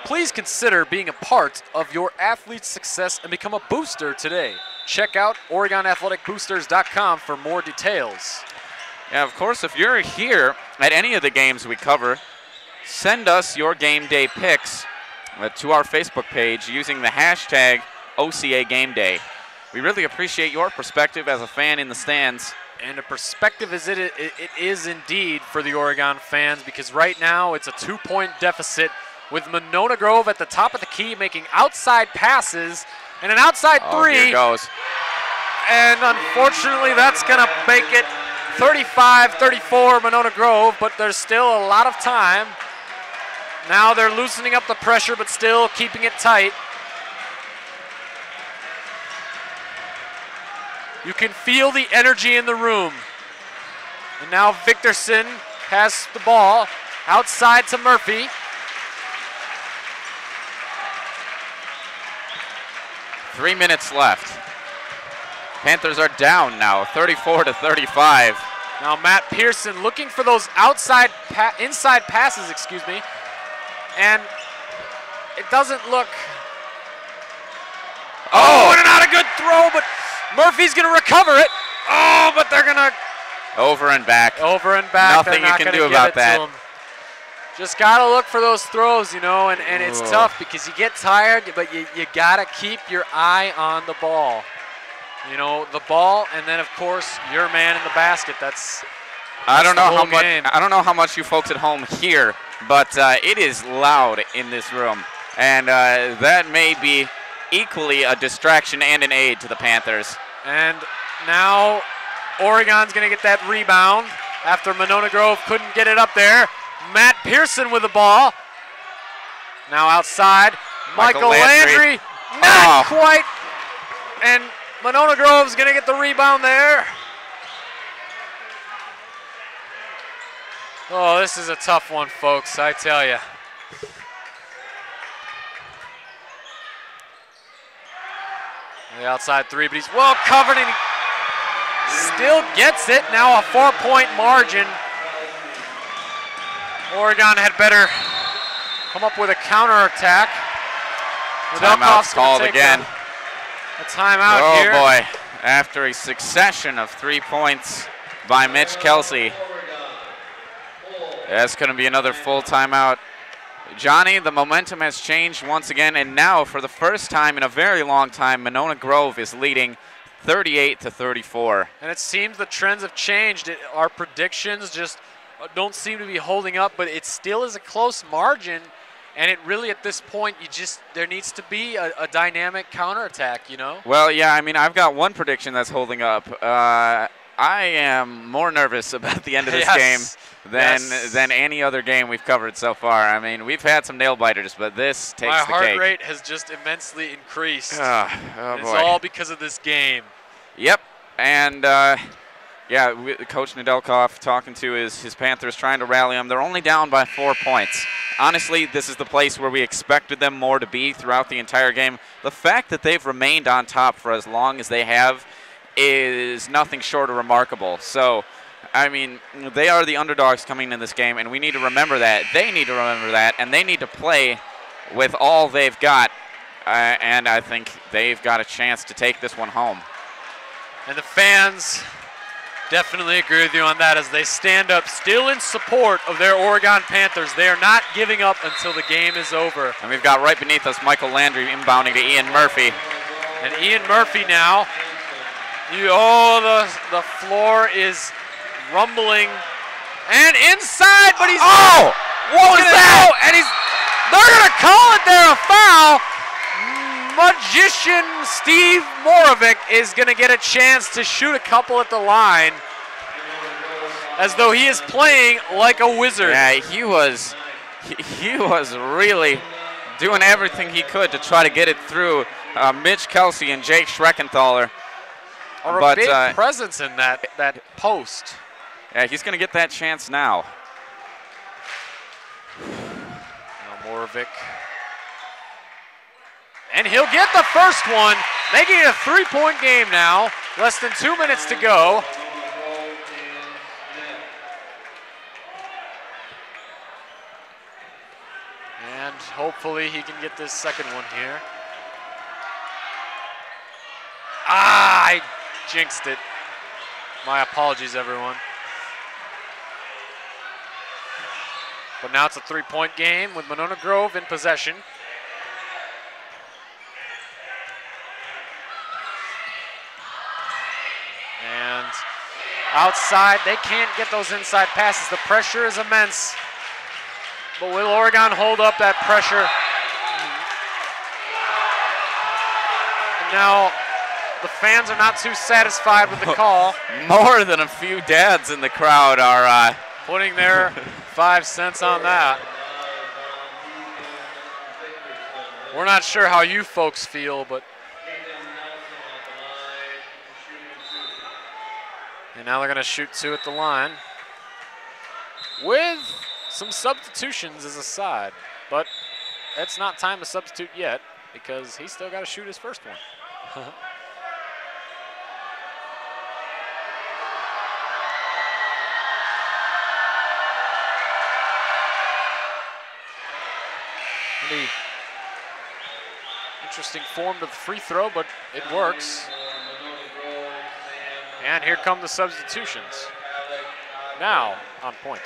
E: Please consider being a part of your athlete's success and become a booster today. Check out OregonAthleticBoosters.com for more details.
D: Yeah, of course, if you're here at any of the games we cover, send us your game day pics to our Facebook page using the hashtag OCAGameDay. We really appreciate your perspective as a fan in the stands.
E: And a perspective as it is indeed for the Oregon fans, because right now it's a 2-point deficit with Monona Grove at the top of the key making outside passes and an outside three.
D: Here it goes.
E: And unfortunately that's going to make it 35-34 Monona Grove, but there's still a lot of time. Now they're loosening up the pressure but still keeping it tight. You can feel the energy in the room. And now Victorson has the ball outside to Murphy.
D: Three minutes left. Panthers are down now, 34-35.
E: Now Matt Pearson looking for those inside passes, and it doesn't look. Oh, and not a good throw, but Murphy's going to recover it. Oh, but they're going to.
D: Over and back.
E: Over and back.
D: Nothing you can do about that.
E: Just got to look for those throws, and it's tough because you get tired, but you got to keep your eye on the ball. The ball, and then, of course, your man in the basket.
D: I don't know how much you folks at home hear, but it is loud in this room. And that may be equally a distraction and an aid to the Panthers.
E: And now Oregon's going to get that rebound after Monona Grove couldn't get it up there. Matt Pearson with the ball. Now outside, Michael Landry. Not quite. And Monona Grove's going to get the rebound there. Oh, this is a tough one, folks, I tell you. The outside three, but he's well covered and he still gets it. Now a 4-point margin. Oregon had better come up with a counterattack.
D: Timeout's called again.
E: A timeout here.
D: Oh boy, after a succession of 3 points by Mitch Kelsey. That's going to be another full timeout. Johnny, the momentum has changed once again, and now for the first time in a very long time, Monona Grove is leading 38-34.
E: And it seems the trends have changed. Our predictions just don't seem to be holding up, but it still is a close margin. And it really, at this point, there needs to be a dynamic counterattack, you know?
D: Well, yeah, I mean, I've got one prediction that's holding up. I am more nervous about the end of this game than any other game we've covered so far. I mean, we've had some nail biters, but this takes the cake.
E: My heart rate has just immensely increased.
D: Oh boy.
E: It's all because of this game.
D: Yep, and yeah, Coach Nedelkoff talking to his Panthers, trying to rally them. They're only down by 4 points. Honestly, this is the place where we expected them more to be throughout the entire game. The fact that they've remained on top for as long as they have is nothing short of remarkable. So, I mean, they are the underdogs coming in this game, and we need to remember that. They need to remember that, and they need to play with all they've got. And I think they've got a chance to take this one home.
E: And the fans definitely agree with you on that as they stand up still in support of their Oregon Panthers. They are not giving up until the game is over.
D: And we've got right beneath us Michael Landry inbounding to Ian Murphy.
E: And Ian Murphy now. The floor is rumbling. And inside, but he's...
D: Oh! What was that?
E: And they're going to call it there a foul. Magician Steve Moravec is going to get a chance to shoot a couple at the line as though he is playing like a wizard.
D: Yeah, he was really doing everything he could to try to get it through Mitch Kelsey and Jake Schreckenthaler.
E: A big presence in that post.
D: Yeah, he's going to get that chance now.
E: Now Moravec. And he'll get the first one, making it a 3-point game now. Less than 2 minutes to go. And hopefully he can get this second one here. I jinxed it. My apologies, everyone. But now it's a 3-point game with Monona Grove in possession. And outside, they can't get those inside passes. The pressure is immense. But will Oregon hold up that pressure? And now the fans are not too satisfied with the call.
D: More than a few dads in the crowd are
E: putting their 5 cents on that. We're not sure how you folks feel, but and now they're going to shoot 2 at the line with some substitutions as a side. But it's not time to substitute yet because he's still got to shoot his first one. Pretty interesting form to the free throw, but it works. And here come the substitutions. Now on point.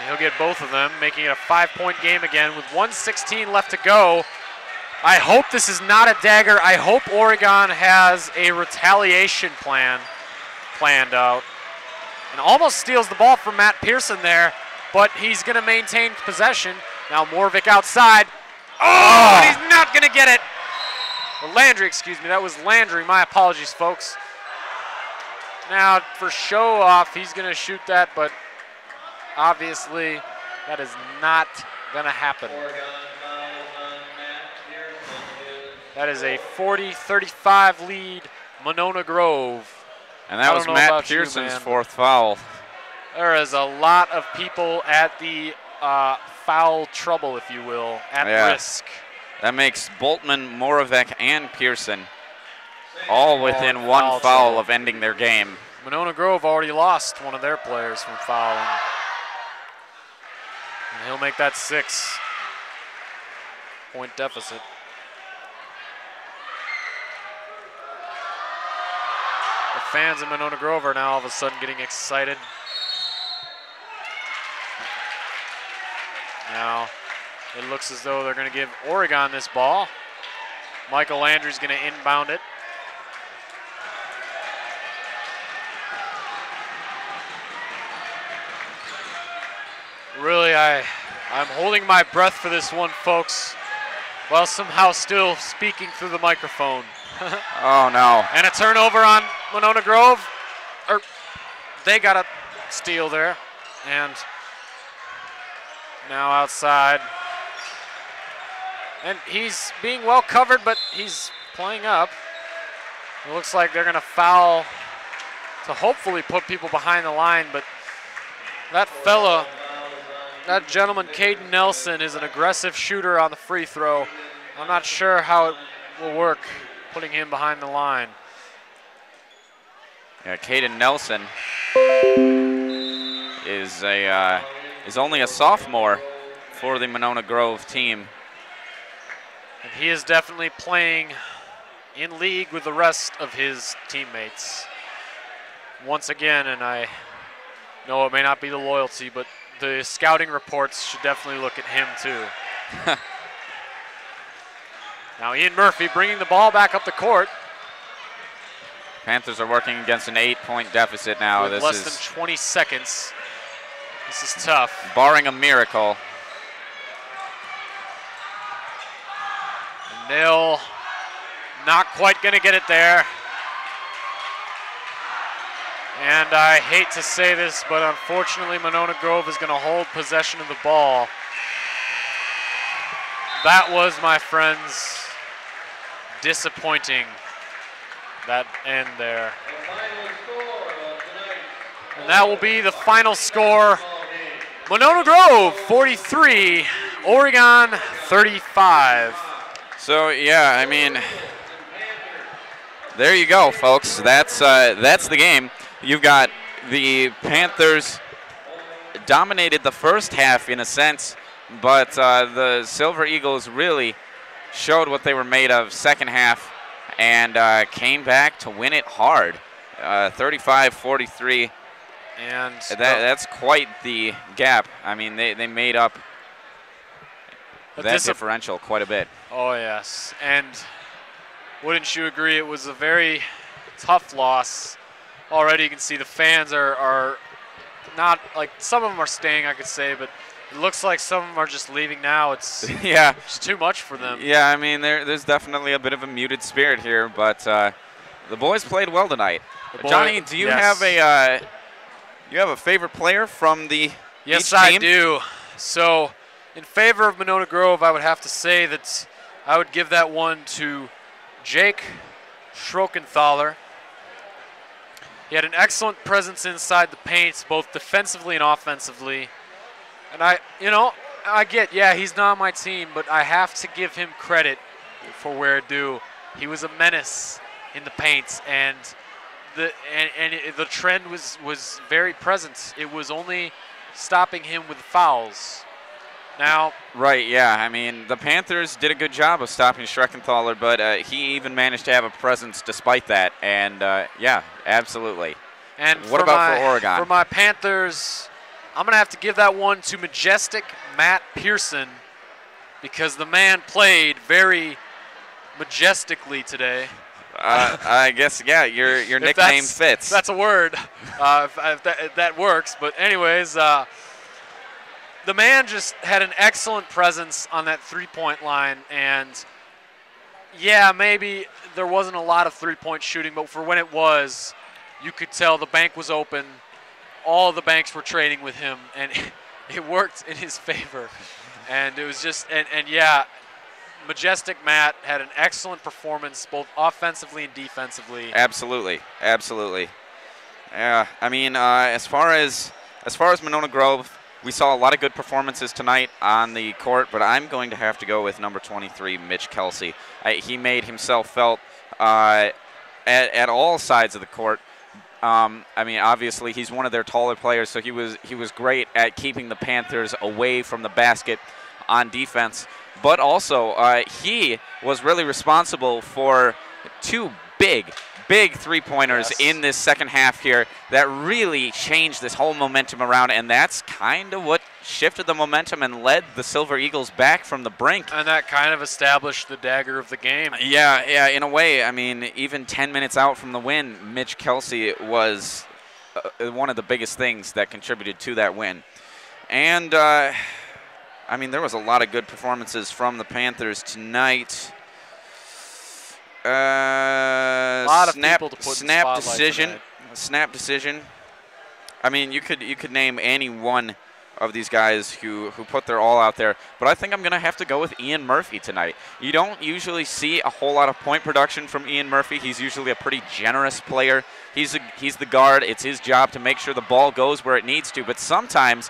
E: And he'll get both of them, making it a 5-point game again with 1:16 left to go. I hope this is not a dagger. I hope Oregon has a retaliation plan planned out. And almost steals the ball from Matt Pearson there, but he's going to maintain possession. Now Moravec outside. Oh, he's not going to get it. Or Landry, excuse me. That was Landry. My apologies, folks. Now, for show off, he's going to shoot that, but obviously that is not going to happen. That is a 40-35 lead, Monona Grove.
D: And that was Matt Pearson's fourth foul.
E: There is a lot of people at the foul trouble, if you will, at risk.
D: That makes Boltman, Moravec, and Pearson all within one foul of ending their game.
E: Monona Grove already lost one of their players from fouling. And he'll make that 6-point deficit. The fans in Monona Grove are now all of a sudden getting excited. Now, it looks as though they're going to give Oregon this ball. Michael Landry's going to inbound it. Really, I'm holding my breath for this one, folks, while somehow still speaking through the microphone.
D: Oh, no.
E: And a turnover on Monona Grove. They got a steal there. And now outside. And he's being well covered, but he's playing up. It looks like they're going to foul to hopefully put people behind the line, but that fella, that gentleman, Caden Nelson, is an aggressive shooter on the free throw. I'm not sure how it will work, putting him behind the line.
D: Yeah, Caden Nelson is only a sophomore for the Monona Grove team.
E: And he is definitely playing in league with the rest of his teammates. Once again, and I know it may not be the loyalty, but the scouting reports should definitely look at him too. Now Ian Murphy bringing the ball back up the court.
D: Panthers are working against an 8-point deficit now.
E: With less than 20 seconds. This is tough.
D: Barring a miracle.
E: Nil, not quite going to get it there. And I hate to say this, but unfortunately Monona Grove is going to hold possession of the ball. That was, my friends, disappointing, that end there. And that will be the final score. Monona Grove 43, Oregon 35.
D: So yeah, I mean, there you go, folks. That's the game. You've got the Panthers dominated the first half in a sense, but the Silver Eagles really showed what they were made of second half and came back to win it hard, 35-43.
E: And
D: that's quite the gap. I mean, they made up that differential quite a bit.
E: Oh, yes. And wouldn't you agree, it was a very tough loss. Already you can see the fans are not, like, some of them are staying, I could say, but it looks like some of them are just leaving now. It's
D: yeah,
E: just too much for them.
D: Yeah, I mean, there's definitely a bit of a muted spirit here, but the boys played well tonight. Johnny, do you have a favorite player from the
E: Yes,
D: each team?
E: I do. So, in favor of Monona Grove, I would have to say that I would give that one to Jake Schrockenthaler. He had an excellent presence inside the paint, both defensively and offensively. And I get, yeah, he's not on my team, but I have to give him credit for where due. He was a menace in the paint, and the trend was very present. It was only stopping him with fouls. Now,
D: right, yeah. I mean, the Panthers did a good job of stopping Schreckenthaler, but he even managed to have a presence despite that. And, yeah, absolutely.
E: And
D: what about for Oregon?
E: For my Panthers, I'm going to have to give that one to majestic Matt Pearson because the man played very majestically today.
D: I guess, yeah, your nickname fits.
E: That's a word, if that works. But anyways, the man just had an excellent presence on that three-point line, and Yeah, maybe there wasn't a lot of three-point shooting, but for when it was, you could tell the bank was open. All the banks were trading with him, and it worked in his favor. And it was just, and yeah, Majestic Matt had an excellent performance, both offensively and defensively.
D: Absolutely, absolutely. Yeah, I mean, as far as Monona Grove, we saw a lot of good performances tonight on the court, but I'm going to have to go with number 23, Mitch Kelsey. He made himself felt at all sides of the court. I mean, obviously, he's one of their taller players, so he was great at keeping the Panthers away from the basket on defense. But also, he was really responsible for two big three-pointers in this second half here that really changed this whole momentum around, and that's kind of what shifted the momentum and led the Silver Eagles back from the brink.
E: And that kind of established the dagger of the game.
D: Yeah, in a way. I mean, even 10 minutes out from the win, Mitch Kelsey was one of the biggest things that contributed to that win. And, I mean, there was a lot of good performances from the Panthers tonight.
E: A lot of people to put
D: snap
E: in
D: decision.
E: tonight.
D: Snap decision. I mean, you could name any one of these guys who put their all out there, but I think I'm going to have to go with Ian Murphy tonight. You don't usually see a whole lot of point production from Ian Murphy. He's usually a pretty generous player. He's the guard. It's his job to make sure the ball goes where it needs to, but sometimes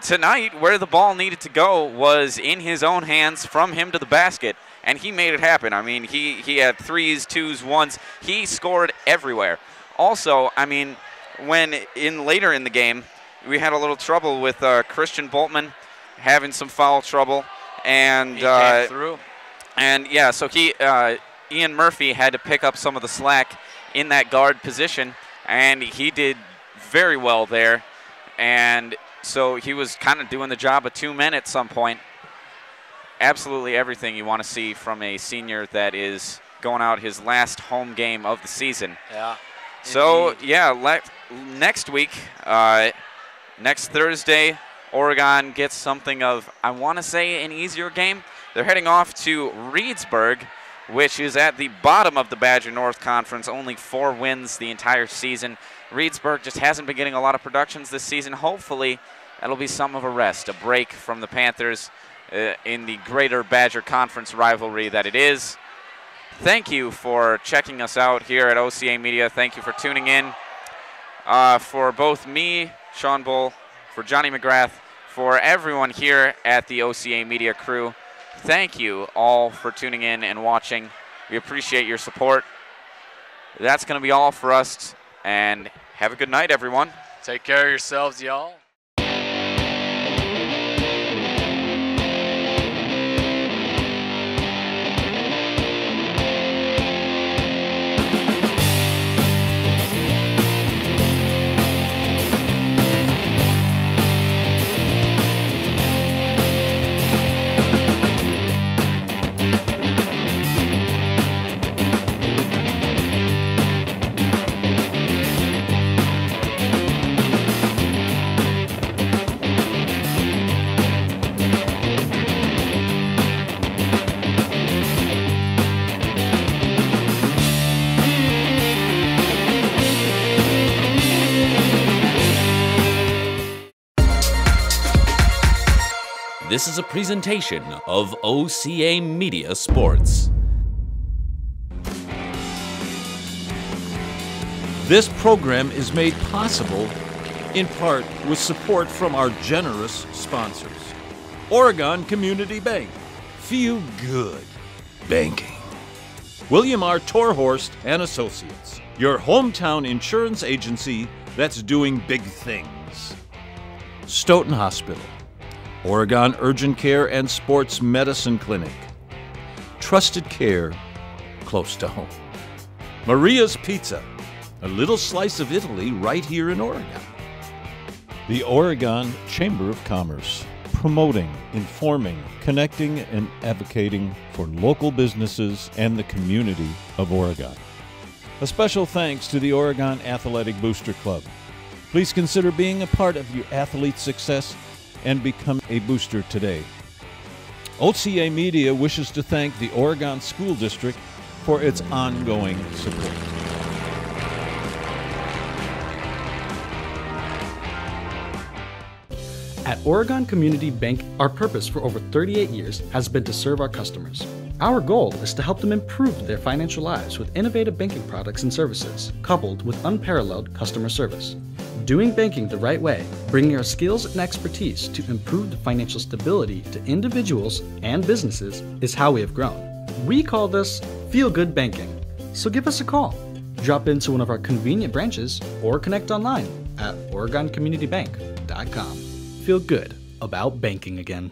D: tonight where the ball needed to go was in his own hands from him to the basket, and he made it happen. I mean, he had threes, twos, ones. He scored everywhere. Also, I mean, when later in the game, we had a little trouble with Christian Boltman having some foul trouble, and
E: he came through.
D: And yeah, so Ian Murphy had to pick up some of the slack in that guard position, and he did very well there. And so he was kind of doing the job of two men at some point. Absolutely everything you want to see from a senior that is going out his last home game of the season.
E: Yeah.
D: So,
E: indeed.
D: yeah, next week, next Thursday, Oregon gets something of, I want to say, an easier game. They're heading off to Reedsburg, which is at the bottom of the Badger North Conference, only 4 wins the entire season. Reedsburg just hasn't been getting a lot of productions this season. Hopefully, that'll be some of a rest, a break from the Panthers in the greater Badger Conference rivalry that it is. Thank you for checking us out here at OCAmedia. Thank you for tuning in. For both me, Sean Bull, for Johnny McGrath, for everyone here at the OCAmedia crew, thank you all for tuning in and watching. We appreciate your support. That's going to be all for us, and have a good night, everyone.
E: Take care of yourselves, y'all.
C: This is a presentation of OCAmedia Sports.
A: This program is made possible in part with support from our generous sponsors. Oregon Community Bank. Feel good banking. William R. Torhorst and Associates, your hometown insurance agency that's doing big things. Stoughton Hospital. Oregon Urgent Care and Sports Medicine Clinic. Trusted care close to home. Maria's Pizza, a little slice of Italy right here in Oregon. The Oregon Chamber of Commerce, promoting, informing, connecting, and advocating for local businesses and the community of Oregon. A special thanks to the Oregon Athletic Booster Club. Please consider being a part of your athlete's success and become a booster today. OCAmedia wishes to thank the Oregon School District for its ongoing support.
B: At Oregon Community Bank, our purpose for over 38 years has been to serve our customers. Our goal is to help them improve their financial lives with innovative banking products and services, coupled with unparalleled customer service. Doing banking the right way, bringing our skills and expertise to improve the financial stability to individuals and businesses is how we have grown. We call this Feel Good Banking. So give us a call. Drop into one of our convenient branches or connect online at OregonCommunityBank.com. Feel good about banking again.